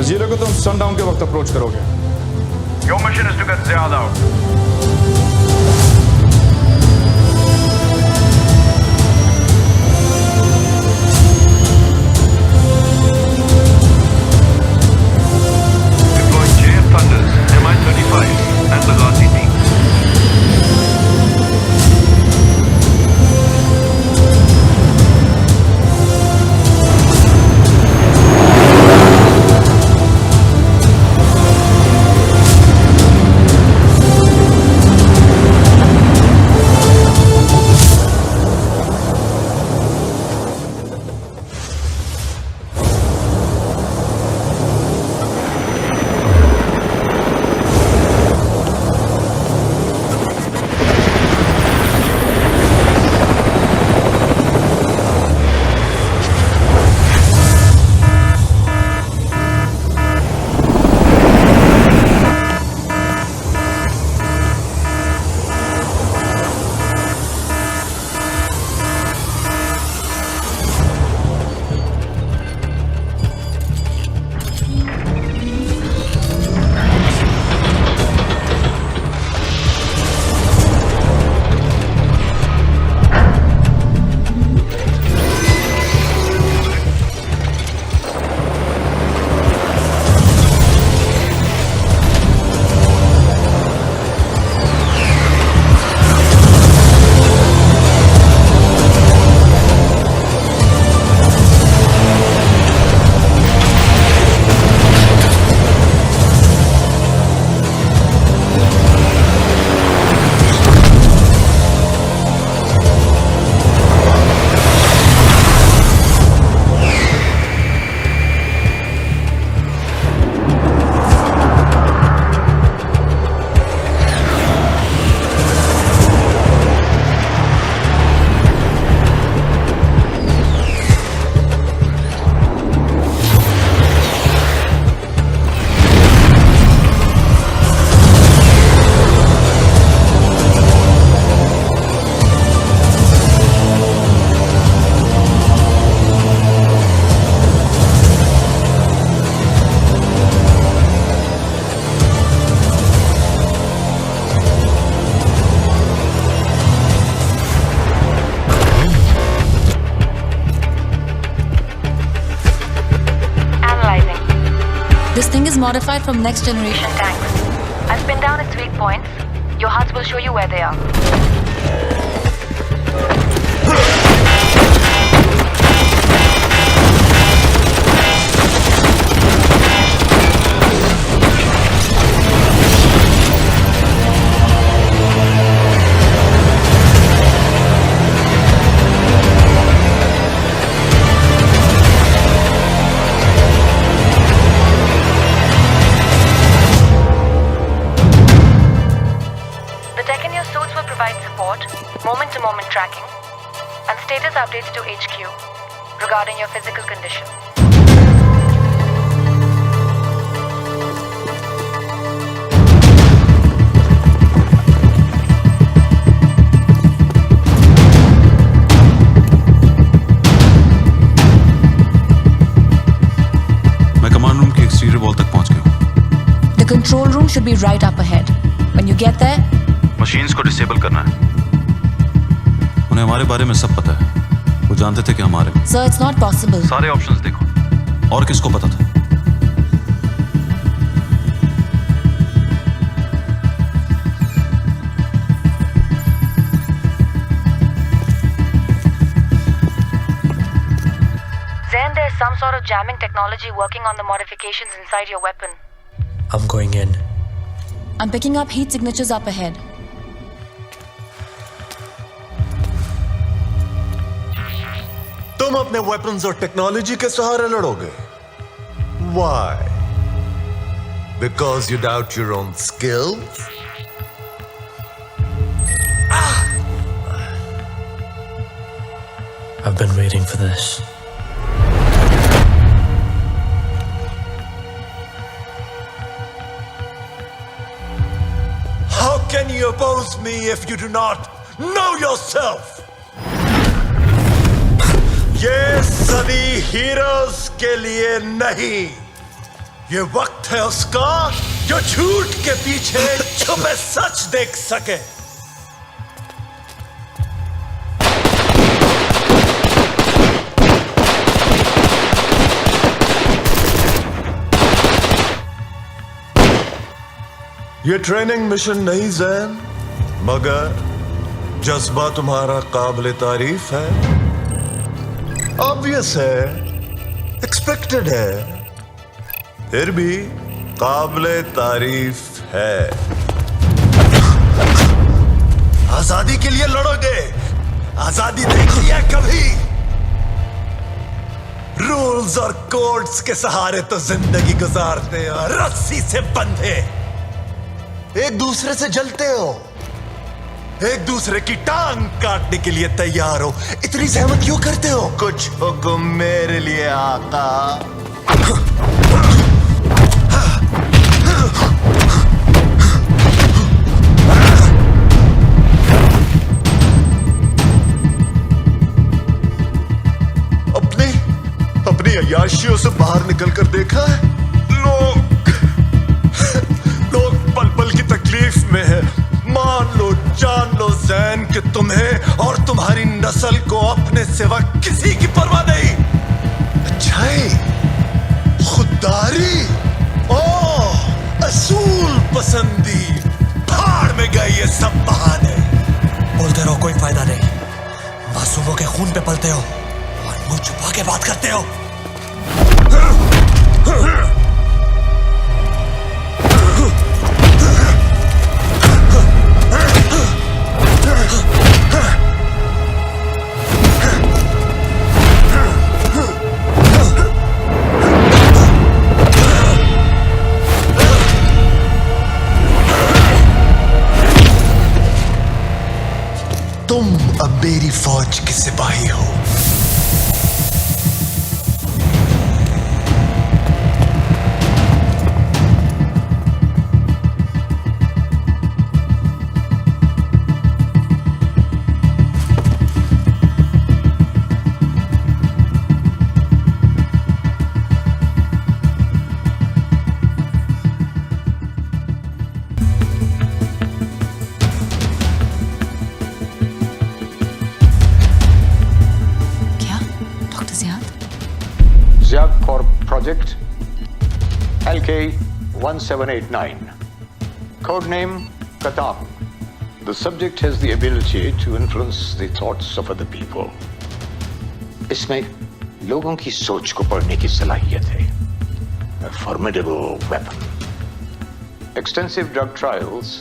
Speaker 12: Zero को तुम सनडाउन के वक्त अप्रोच करोगे।
Speaker 9: Your mission is to get Ziyad out. Deploy JF Thunders, Mi-35 and the Ghazi team.
Speaker 6: is modified from next generation tanks.
Speaker 20: I've pinned down its weak points. Your HUDs will show you where they are. Moment-to-moment tracking and status updates to HQ regarding your physical condition.
Speaker 4: मैं command room के exterior wall तक पहुंच गया हूं।
Speaker 6: The control room should be right up ahead. When you get there,
Speaker 4: machines को disable करना है। उन्हें हमारे बारे में सब पता है। वो जानते थे कि हमारे
Speaker 6: sir, it's not possible.
Speaker 4: सारे ऑप्शंस देखो। और किसको पता था?
Speaker 20: Zen, there's some sort of jamming technology working on the modifications inside your weapon.
Speaker 5: I'm going in.
Speaker 6: I'm picking up heat signatures up ahead.
Speaker 21: तुम अपने वेपन्स और टेक्नोलॉजी के सहारे लड़ोगे? Why? Because you doubt your own skills?
Speaker 5: I've been waiting for this.
Speaker 21: How can you oppose me if you do not know yourself? ये सदी heroes के लिए नहीं, ये वक्त है उसका जो झूठ के पीछे छुपे सच देख सके। ये ट्रेनिंग मिशन नहीं ज़ैन, मगर जज्बा तुम्हारा काबिल तारीफ है। ऑब्वियस है, एक्सपेक्टेड है, फिर भी काबिले तारीफ है। आजादी के लिए लड़ोगे? आजादी देखी है कभी? रूल्स और कोड्स के सहारे तो जिंदगी गुजारते हो, रस्सी से बंधे। एक दूसरे से जलते हो, एक दूसरे की टांग काटने के लिए तैयार हो। इतनी सहमत क्यों करते हो? कुछ हुक्म मेरे लिए आका। अपनी अय्याशियों से बाहर निकलकर देखा है? लोग पल पल की तकलीफ में है। मान लो, जान लो ज़ैन कि तुम्हें और तुम्हारी नस्ल को अपने सिवा किसी की परवाह नहीं। अच्छाई, खुददारी, असूल पसंदी, भाड़ में गए ये सब बहाने।
Speaker 5: बोलते रहो, कोई फायदा नहीं। मासूमों के खून पे पलते हो और मुंह छुपा के बात करते हो।
Speaker 21: तुम अब मेरी फौज के सिपाही हो।
Speaker 6: Ziad
Speaker 14: for project LK
Speaker 8: 1789. Codename Katang. The subject has the ability to influence the thoughts of other people. इसमें लोगों की सोच को पढ़ने की सलाहियत है. A formidable weapon. Extensive drug trials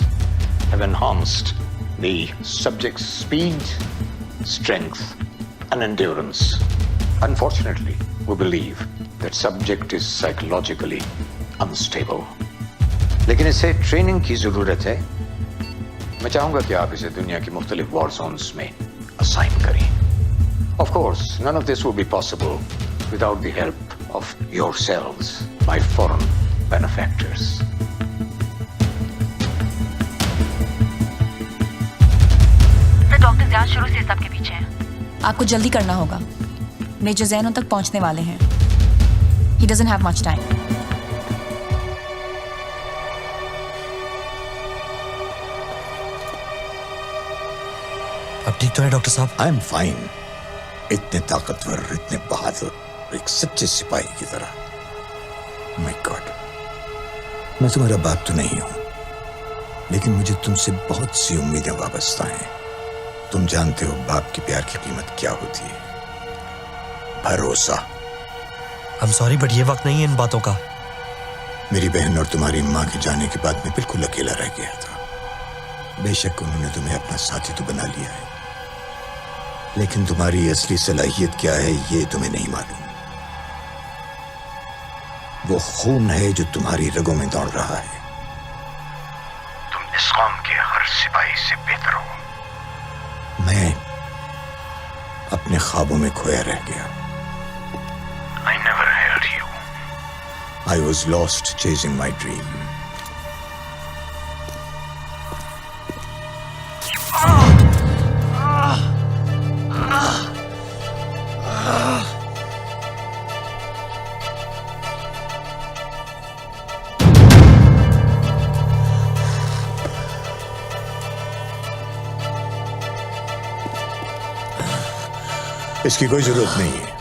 Speaker 8: have enhanced the subject's speed, strength, and endurance. Unfortunately, we believe that subject is psychologically unstable. लेकिन इसे ट्रेनिंग की जरूरत है. मैं चाहूंगा कि आप इसे दुनिया की मुख्तलिफ वॉर जोन्स में असाइन करें. Of course, none of this will be possible without the help of yourselves, my foreign benefactors.
Speaker 20: Sir, doctor Ziyad शुरू से सबके पीछे हैं.
Speaker 6: आपको जल्दी करना होगा. मेजर जैनों तक पहुंचने वाले हैं. He doesn't have much time.
Speaker 5: अब ठीक तो है डॉक्टर साहब?
Speaker 7: I am fine. इतने ताकतवर, इतने बहादुर, एक सच्चे सिपाही की तरह. माय गॉड, मैं तुम्हारा बाप तो नहीं हूं, लेकिन मुझे तुमसे बहुत सी उम्मीदें वाबस्ता हैं. तुम जानते हो बाप के प्यार की कीमत क्या होती है. भरोसा.
Speaker 5: I'm sorry, बट ये वक्त नहीं है इन बातों का.
Speaker 7: मेरी बहन और तुम्हारी माँ के जाने के बाद मैं बिल्कुल अकेला रह गया था. बेशक उन्होंने तुम्हें अपना साथी तो बना लिया है, लेकिन तुम्हारी असली सलाहियत क्या है ये तुम्हें नहीं मालूम. वो खून है जो तुम्हारी रगों में दौड़ रहा है.
Speaker 8: तुम इस कौम के हर सिपाही से बेहतर हो.
Speaker 7: मैं अपने ख्वाबों में खोया रह गया.
Speaker 8: I never held you.
Speaker 7: I was lost chasing my dream. इसकी कोई जरूरत नहीं है.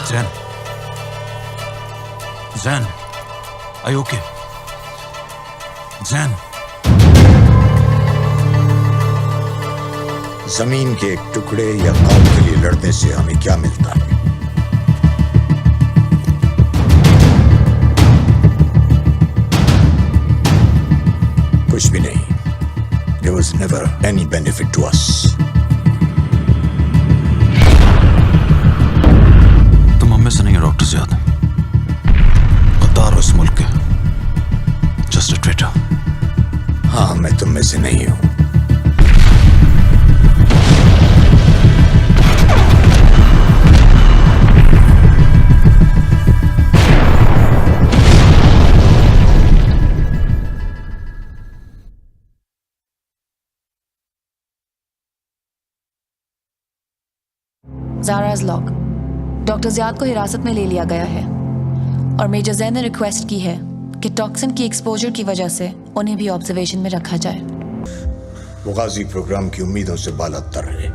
Speaker 4: Zen. Zen. Are you okay? Zen.
Speaker 7: जमीन के एक टुकड़े या कौम के लिए लड़ने से हमें क्या मिलता है? कुछ भी नहीं. There was never any benefit to us.
Speaker 4: तुम हम में से नहीं हो डॉक्टर ज़ियाद. गद्दार हो इस मुल्क के. Just a traitor.
Speaker 7: हाँ, मैं तुम में से नहीं हूं.
Speaker 6: ज़ारा's लॉग. डॉक्टर ज़ियाद को हिरासत में ले लिया गया है और मेजर जैन ने रिक्वेस्ट की है कि टॉक्सिन की एक्सपोजर की वजह से उन्हें भी ऑब्जर्वेशन में रखा जाए.
Speaker 7: वो गाजी प्रोग्राम की उम्मीदों से बालातर है.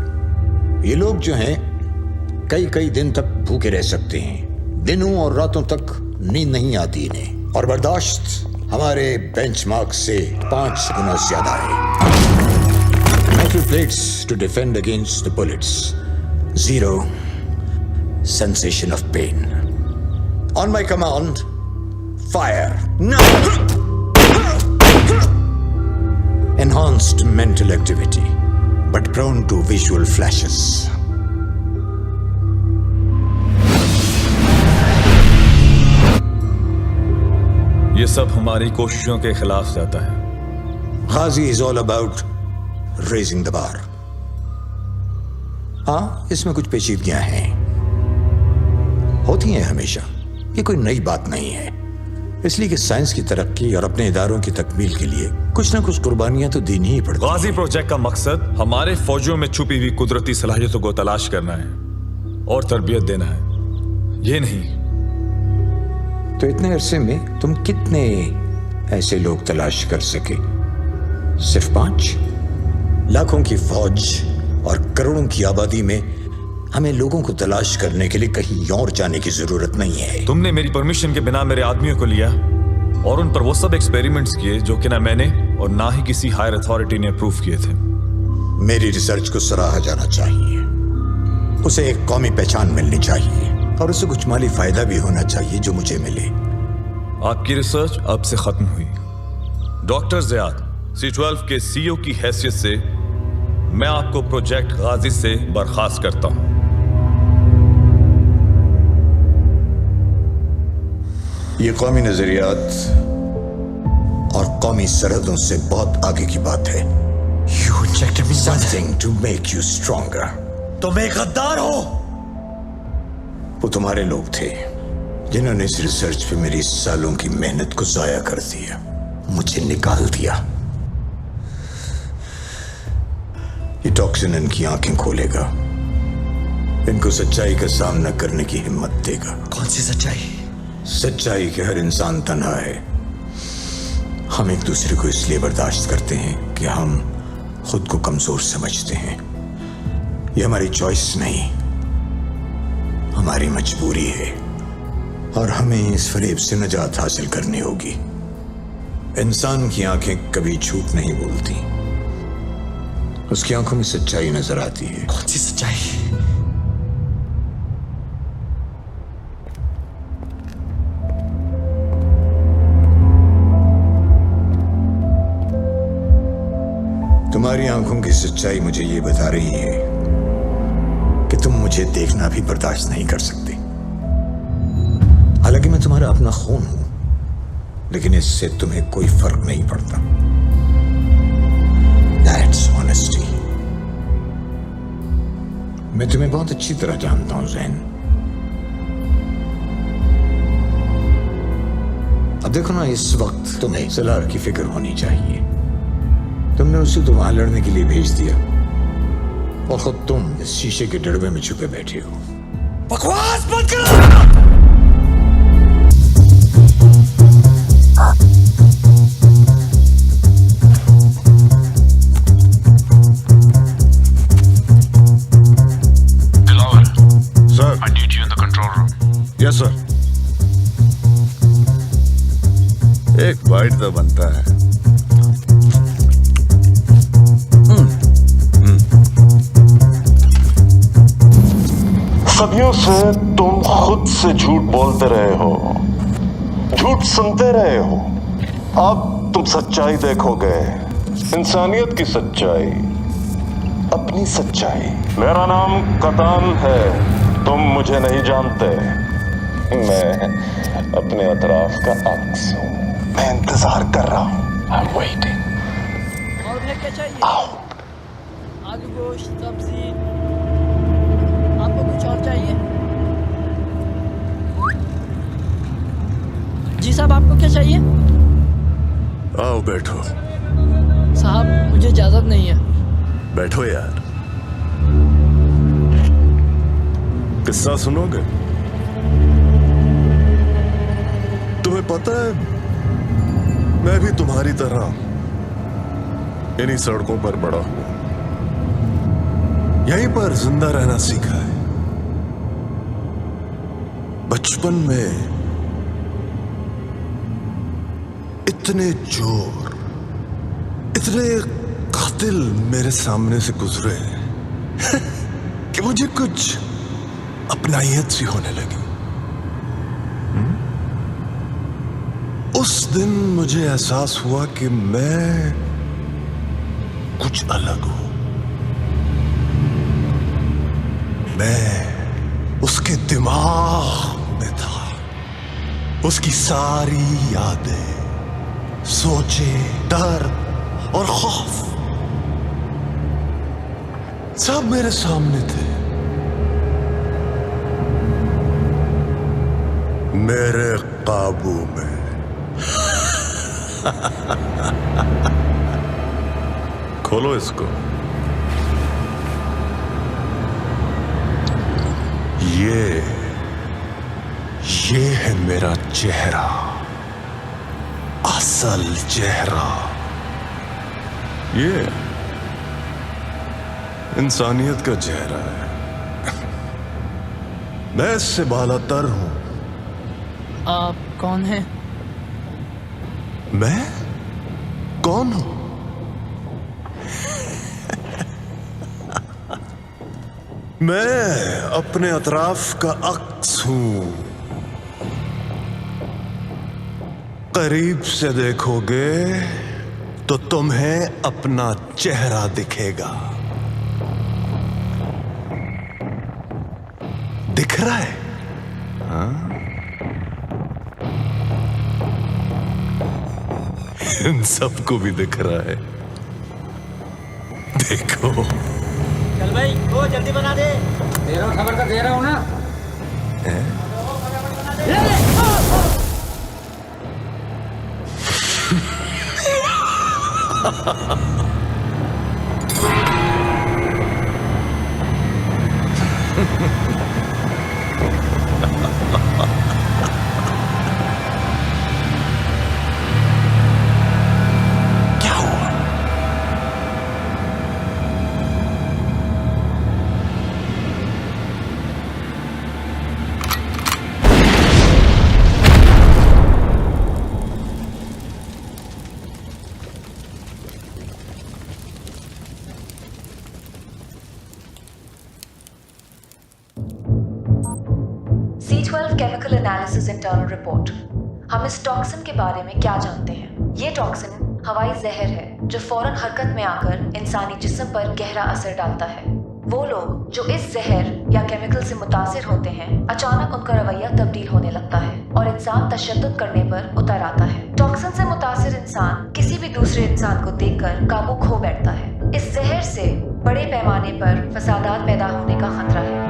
Speaker 7: ये लोग जो हैं कई कई दिन तक भूखे रह सकते हैं. दिनों और रातों तक नींद नहीं आती इन्हें, और बर्दाश्त हमारे बेंचमार्क से 5 गुना ज्यादा है. Metal plates to defend against the bullets. Zero sensation of pain. On my command, fire. No! Enhanced mental activity, but prone to visual flashes.
Speaker 22: ये सब हमारी कोशिशों के खिलाफ जाता है.
Speaker 7: Ghazi is all about raising the bar. हाँ, इसमें कुछ पेचीदगियां हैं, होती हैं हमेशा. ये कोई नई बात नहीं है, इसलिए कि साइंस की तरक्की और अपने इदारों की तकमील के लिए कुछ ना कुछ कुर्बानियां तो देनी ही पड़ती हैं.
Speaker 22: गाजी प्रोजेक्ट का मकसद हमारे फौजियों में छुपी हुई कुदरती सलाहियतों को तलाश करना है और तरबियत देना है, ये नहीं.
Speaker 7: तो इतने अरसे में तुम कितने ऐसे लोग तलाश कर सके? सिर्फ 5? लाखों की फौज और करोड़ों की आबादी में
Speaker 21: हमें लोगों को तलाश करने के लिए कहीं और जाने की जरूरत नहीं है।
Speaker 22: तुमने मेरी परमिशन के बिना मेरे आदमियों को लिया और उन पर वो सब एक्सपेरिमेंट्स किए जो कि ना मैंने और ना ही किसी हायर अथॉरिटी ने अप्रूव किए थे।
Speaker 21: मेरी रिसर्च को सराहा जाना चाहिए, उसे एक कौमी पहचान मिलनी चाहिए और उसे कुछ माली फायदा भी होना चाहिए जो मुझे मिले।
Speaker 22: आपकी रिसर्च अब से खत्म हुई। डॉक्टर ज़ियाद, C12 के CEO की हैसियत से मैं आपको प्रोजेक्ट गाजी से बर्खास्त करता हूं।
Speaker 21: ये कौमी नजरियात और कौमी सरहदों से बहुत आगे की बात है।
Speaker 7: You injected me
Speaker 21: something to make you stronger.
Speaker 7: तुम एक गद्दार हो।
Speaker 21: वो तुम्हारे लोग थे जिन्होंने इस रिसर्च पे मेरी सालों की मेहनत को जाया कर दिया, मुझे निकाल दिया। ये टॉक्सिन इनकी आंखें खोलेगा, इनको सच्चाई का सामना करने की हिम्मत देगा।
Speaker 7: कौन सी सच्चाई?
Speaker 21: सच्चाई कि हर इंसान तन्हा है। हम एक दूसरे को इसलिए बर्दाश्त करते हैं कि हम खुद को कमजोर समझते हैं। ये हमारी चॉइस नहीं, हमारी मजबूरी है और हमें इस फरेब से निजात हासिल करनी होगी। इंसान की आंखें कभी झूठ नहीं बोलती, उसकी आंखों में सच्चाई नजर आती है।
Speaker 7: कौन सी सच्चाई?
Speaker 21: तुम्हारी आंखों की सच्चाई मुझे ये बता रही है कि तुम मुझे देखना भी बर्दाश्त नहीं कर सकते। हालांकि मैं तुम्हारा अपना खून हूं, लेकिन इससे तुम्हें कोई फर्क नहीं पड़ता। That's honesty. मैं तुम्हें बहुत अच्छी तरह जानता हूं ज़ैन। अब देखो ना, इस वक्त तुम्हें सलार की फिक्र होनी चाहिए। तुमने उसे तो वहां लड़ने के लिए भेज दिया और खुद तुम इस शीशे के डड़बे में छुपे बैठे हो।
Speaker 7: बकवास बंद करो।
Speaker 2: Sir.
Speaker 9: I need you in the control room.
Speaker 2: Yes, sir. एक बाइट तो बनता है।
Speaker 10: सदियों से तुम खुद से झूठ बोलते रहे हो, झूठ सुनते रहे हो। अब तुम सच्चाई देखोगे, इंसानियत की सच्चाई, अपनी सच्चाई। मेरा नाम कतान है, तुम मुझे नहीं जानते। मैं अपने अतराफ का अक्स हूं। मैं इंतजार कर रहा हूं। I'm waiting.
Speaker 13: और क्या चाहिए?
Speaker 10: आओ।
Speaker 13: आलू गोश्त, सब्जी, आपको कुछ और चाहिए? जी साहब, आपको क्या चाहिए?
Speaker 15: आओ बैठो।
Speaker 13: साहब, मुझे इजाजत नहीं है।
Speaker 15: बैठो यार। किस्सा सुनोगे? तुम्हें पता है, मैं भी तुम्हारी तरह इन्हीं सड़कों पर बड़ा हुआ, यहीं पर जिंदा रहना सीखा है। बचपन में इतने चोर, इतने कातिल मेरे सामने से गुजरे कि मुझे कुछ अपनाइयत सी होने लगी। उस दिन मुझे एहसास हुआ कि मैं कुछ अलग हूं। मैं उसके दिमाग में था। उसकी सारी यादें, सोचें, डर और खौफ सब मेरे सामने थे। मेरे काबू में। खोलो इसको। ये है मेरा चेहरा, असल चेहरा। ये इंसानियत का चेहरा है।
Speaker 21: मैं इससे बालातर हूं।
Speaker 13: आप कौन हैं?
Speaker 21: मैं कौन हूं? मैं अपने अतराफ का अक्स हूं। करीब से देखोगे तो तुम्हें अपना चेहरा दिखेगा। दिख रहा है? हाँ? इन सबको भी दिख रहा है। देखो।
Speaker 1: चल भाई, वो जल्दी बना दे। दे रहा हूँ, खबर तो दे रहा हूँ ना।
Speaker 21: क्या हुआ?
Speaker 6: C12 chemical analysis internal report. हम इस टॉक्सिन के बारे में क्या जानते हैं? ये टॉक्सिन हवाई जहर है जो फौरन हरकत में आकर इंसानी जिस्म पर गहरा असर डालता है। वो लोग जो इस जहर या केमिकल से मुतासिर होते हैं, अचानक उनका रवैया तब्दील होने लगता है और इंसान तशद्दुद करने पर उतर आता है। टॉक्सिन से मुतासिर इंसान किसी भी दूसरे इंसान को देखकर काबू खो बैठता है। इस जहर से बड़े पैमाने पर फसादात पैदा होने का खतरा है।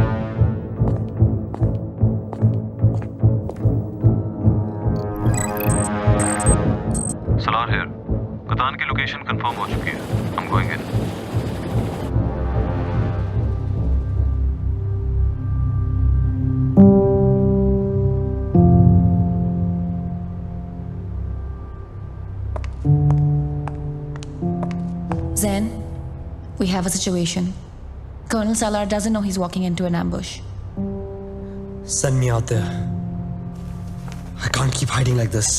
Speaker 4: सलार हियर। कतान की लोकेशन कंफर्म हो चुकी है। हम going in.
Speaker 6: Zen, we have a situation. Colonel Salar doesn't know he's walking into an ambush.
Speaker 5: Send me out there. I can't keep hiding like this.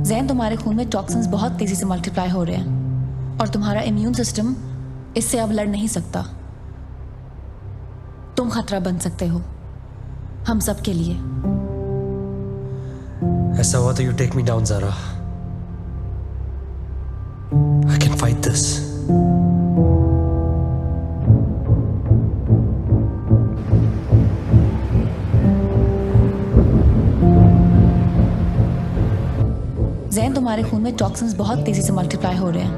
Speaker 6: Jain, तुम्हारे खून में टॉक्सिन्स बहुत तेजी से मल्टीप्लाई हो रहे हैं और तुम्हारा इम्यून सिस्टम इससे अब लड़ नहीं सकता। तुम खतरा बन सकते हो हम सब के लिए।
Speaker 5: ऐसा हुआ तो you take me down, Zara. I can fight this.
Speaker 6: Jain, तुम्हारे खून में टॉक्सिन्स बहुत तेजी से मल्टीप्लाई हो रहे हैं।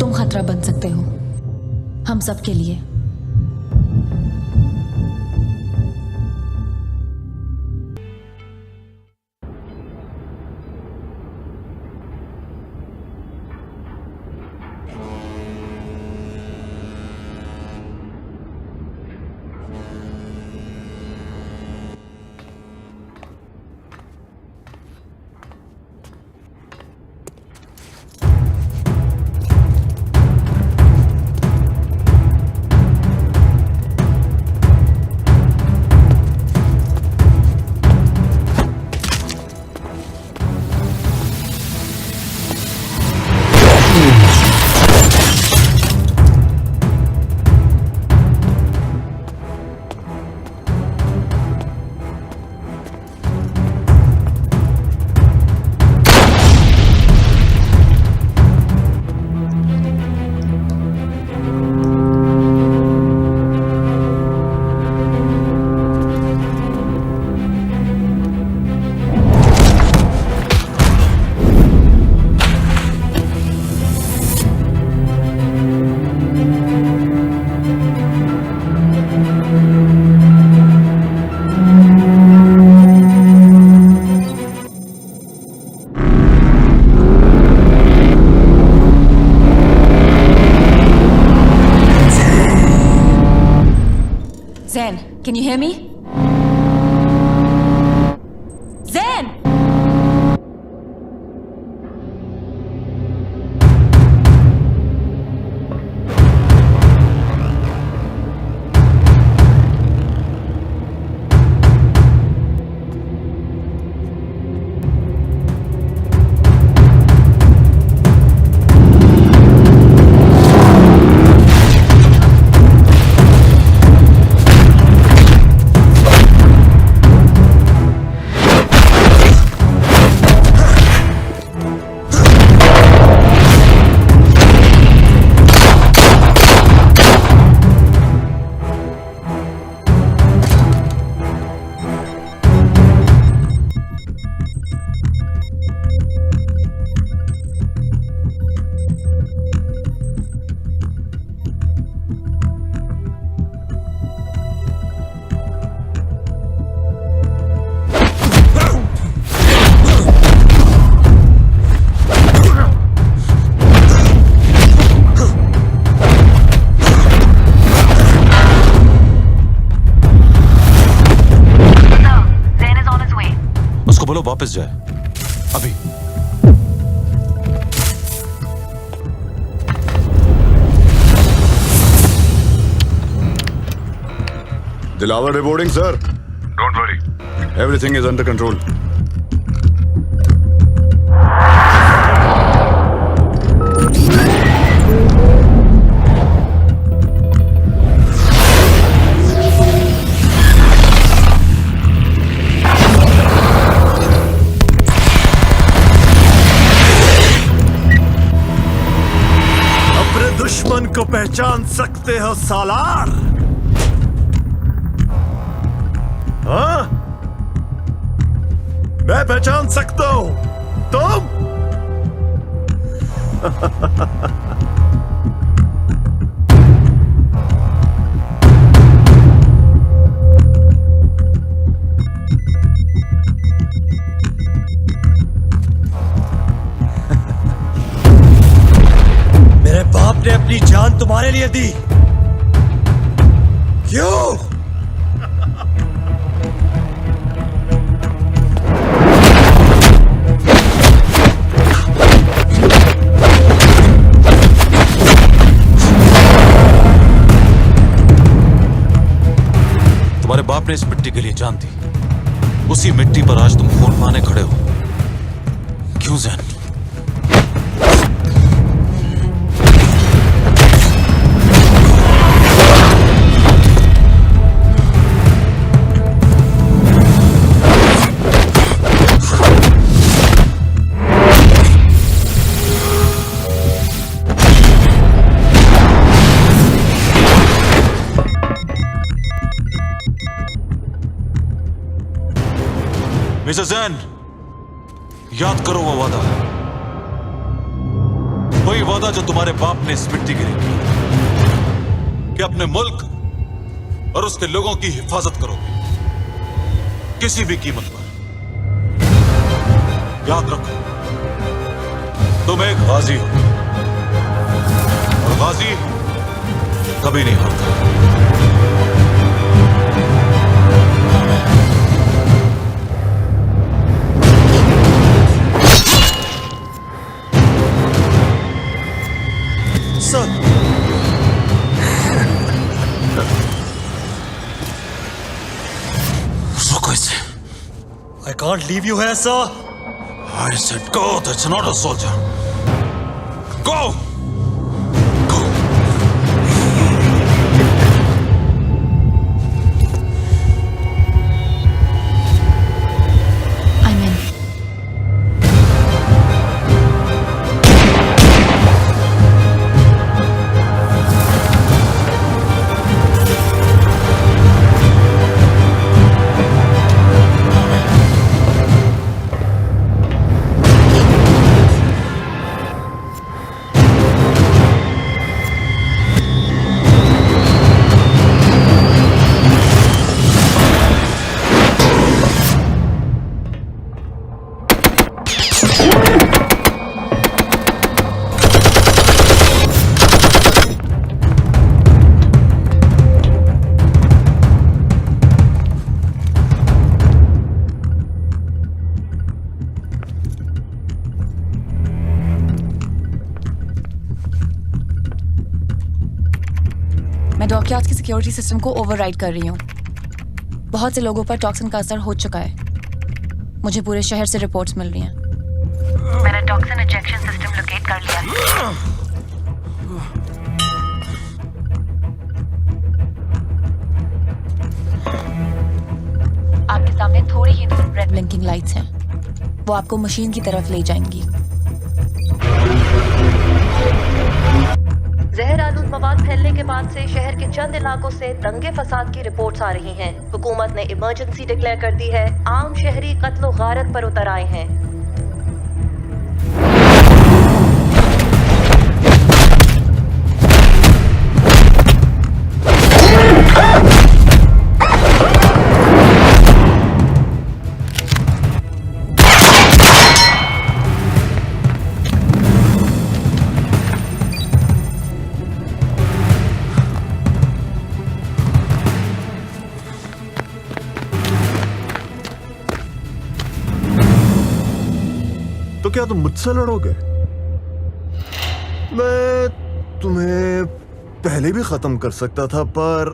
Speaker 6: तुम खतरा बन सकते हो हम सब के लिए। Zen, can you hear me? Zen!
Speaker 4: वापस जाए अभी।
Speaker 2: Dilawar reporting, sir.
Speaker 11: Don't worry.
Speaker 2: Everything is under control.
Speaker 21: अपने दुश्मन को पहचान सकते हो सालार? हाँ? मैं पहचान सकता हूं, तुम?
Speaker 5: मेरे बाप ने अपनी जान तुम्हारे लिए दी, क्यों?
Speaker 4: तुम्हारे बाप ने इस मिट्टी के लिए जान दी, उसी मिट्टी पर आज तुम खून पाने खड़े हो। क्यों जैन? मिस्टर जैन, याद करो वो वादा, वही वादा जो तुम्हारे बाप ने इस मिट्टी के लिए किया कि अपने मुल्क और उसके लोगों की हिफाजत करोगे किसी भी कीमत पर। याद रखो, तुम एक गाजी हो और गाजी कभी नहीं हारता। रुको इसे।
Speaker 5: I can't leave you here, sir.
Speaker 4: I said go. That's not a soldier. Go.
Speaker 6: I'm in. मैं डॉकयार्ड्स की सिक्योरिटी सिस्टम को ओवरराइड कर रही हूँ। बहुत से लोगों पर टॉक्सिन का असर हो चुका है। मुझे पूरे शहर से रिपोर्ट्स मिल रही हैं।
Speaker 20: मैंने टॉक्सिन इंजेक्शन सिस्टम लोकेट कर लिया।
Speaker 6: आपके सामने थोड़ी ही दूर रेड ब्लिंकिंग लाइट्स हैं। वो आपको मशीन की तरफ ले जाएंगी।
Speaker 20: जहर आलूद मवाद फैलने के बाद से शहर के चंद इलाकों से दंगे फसाद की रिपोर्ट्स आ रही हैं। हुकूमत ने इमरजेंसी डिक्लेयर कर दी है। आम शहरी कत्लो गारत पर उतर आए हैं।
Speaker 21: क्या तुम मुझसे लड़ोगे? मैं तुम्हें पहले भी खत्म कर सकता था, पर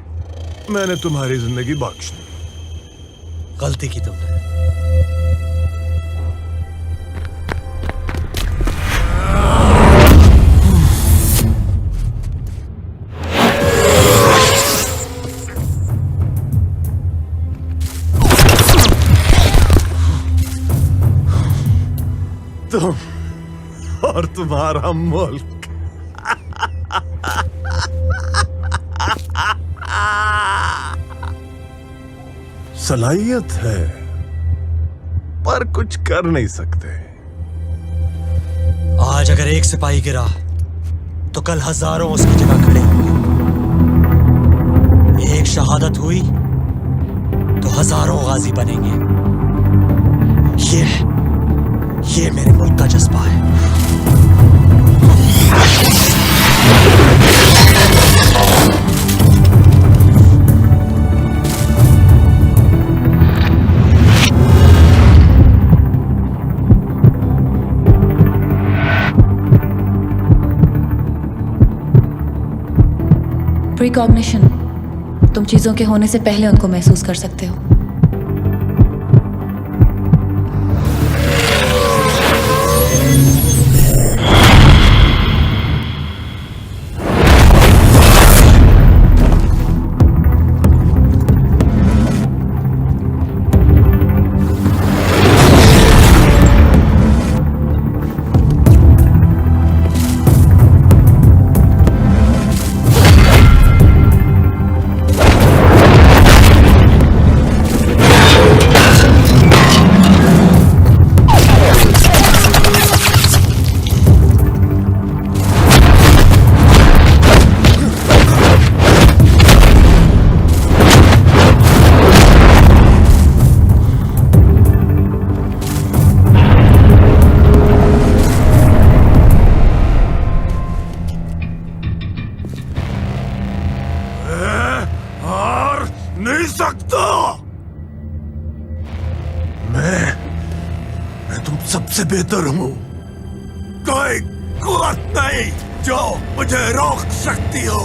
Speaker 21: मैंने तुम्हारी जिंदगी बख्श दी।
Speaker 5: गलती की तुमने।
Speaker 21: तुम और तुम्हारा मुल्क। सलाहियत है पर कुछ कर नहीं सकते।
Speaker 5: आज अगर एक सिपाही गिरा तो कल हजारों उसकी जगह खड़े होंगे। एक शहादत हुई तो हजारों गाजी बनेंगे। ये मेरे मुल्क का जज्बा है।
Speaker 6: प्रीकॉग्निशन, तुम चीजों के होने से पहले उनको महसूस कर सकते हो।
Speaker 21: नहीं सकता। मैं तुम सबसे बेहतर हूं। कोई कुव्वत नहीं जो मुझे रोक सकती हो।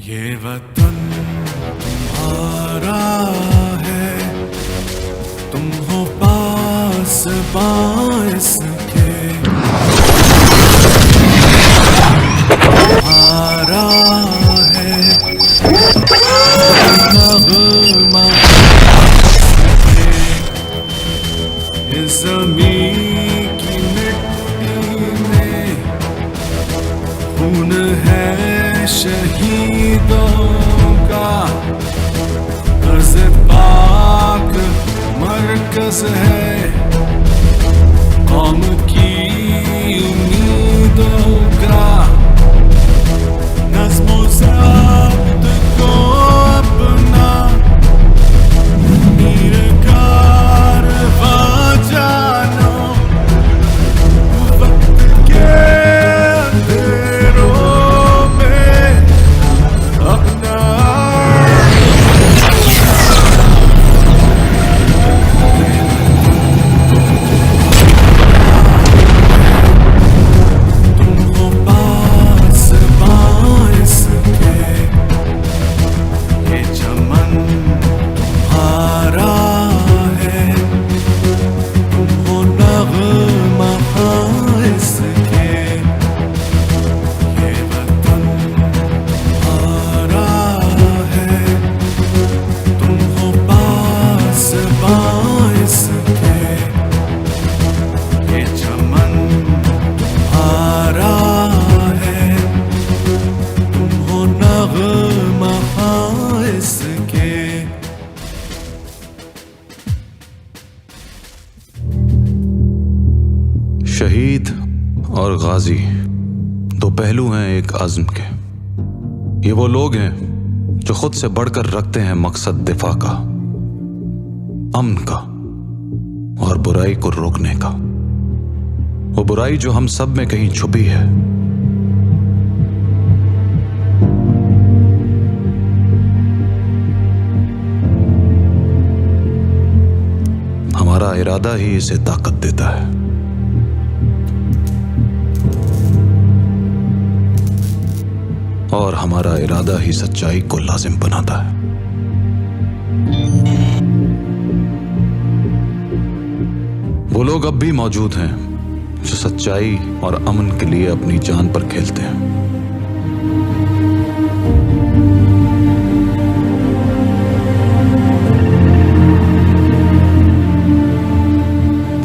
Speaker 3: ये वतन तुम्हारा है, तुम हो पास बास के। तुम्हारा है नग़मा इस ज़मीं की मिट्टी में खून है शहीदों का। अर्ज़ पाक मरकज़ है कौम की उम्मीदों का। नज़्म व ज़ब्त को अपना मीर कारवां जानो। वक्त के अंधेरों में अपना
Speaker 4: शहीद और गाजी दो पहलू हैं एक आज़म के। ये वो लोग हैं जो खुद से बढ़कर रखते हैं मकसद दिफा का, अमन का और बुराई को रोकने का। वो बुराई जो हम सब में कहीं छुपी है, हमारा इरादा ही इसे ताकत देता है। और हमारा इरादा ही सच्चाई को लाजिम बनाता है। वो लोग अब भी मौजूद हैं जो सच्चाई और अमन के लिए अपनी जान पर खेलते हैं।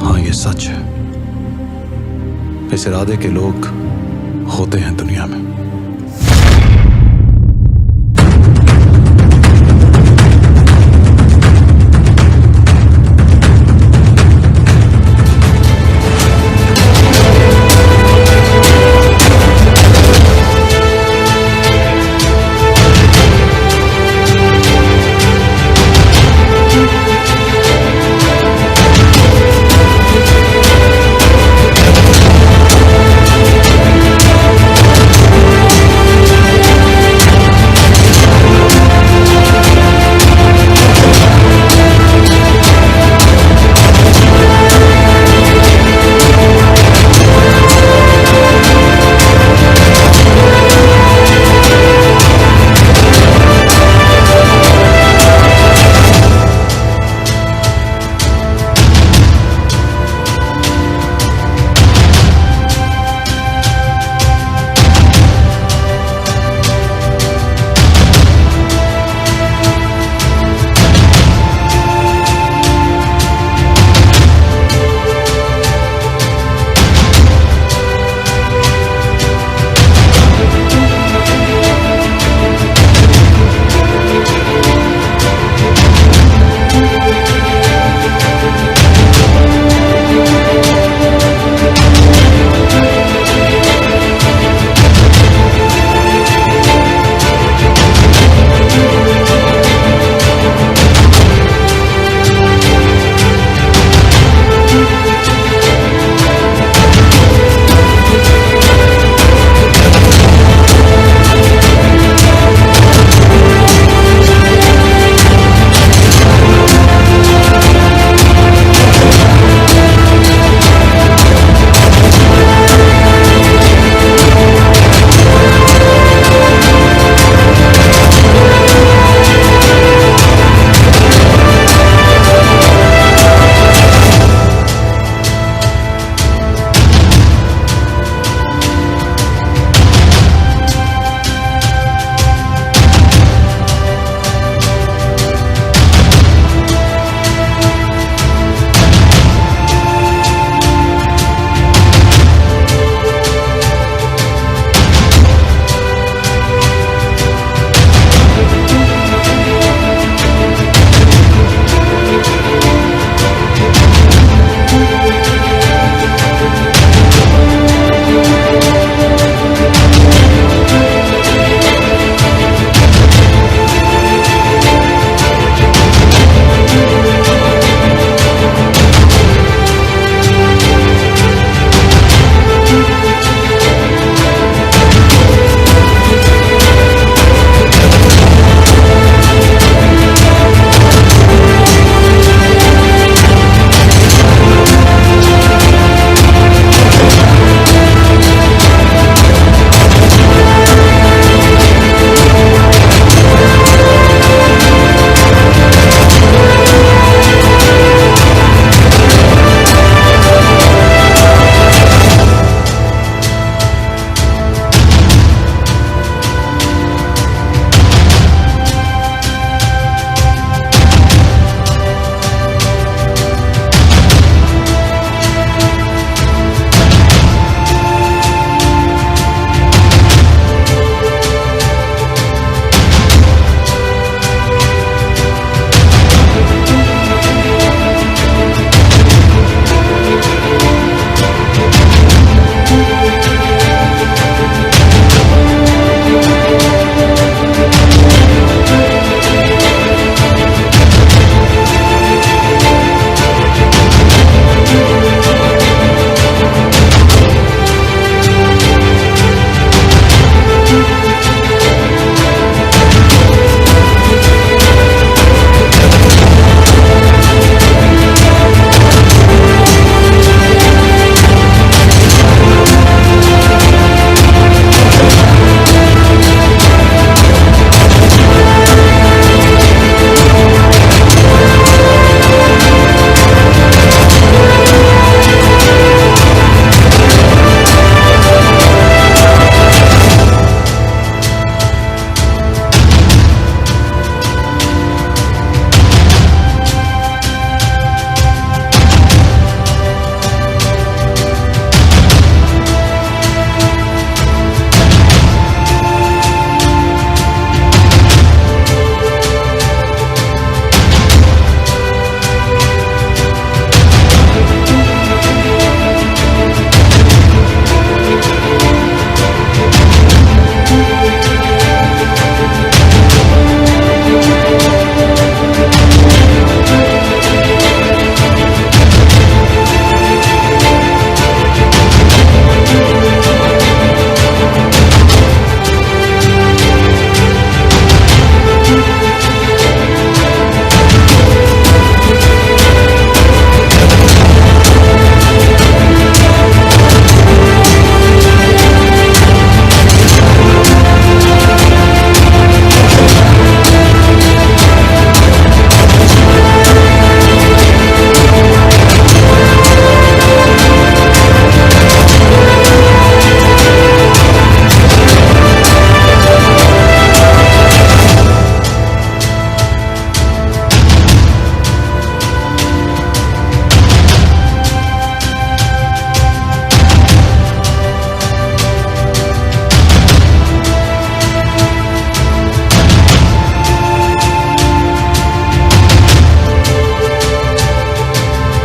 Speaker 4: हाँ, ये सच है। इस इरादे के लोग होते हैं दुनिया में।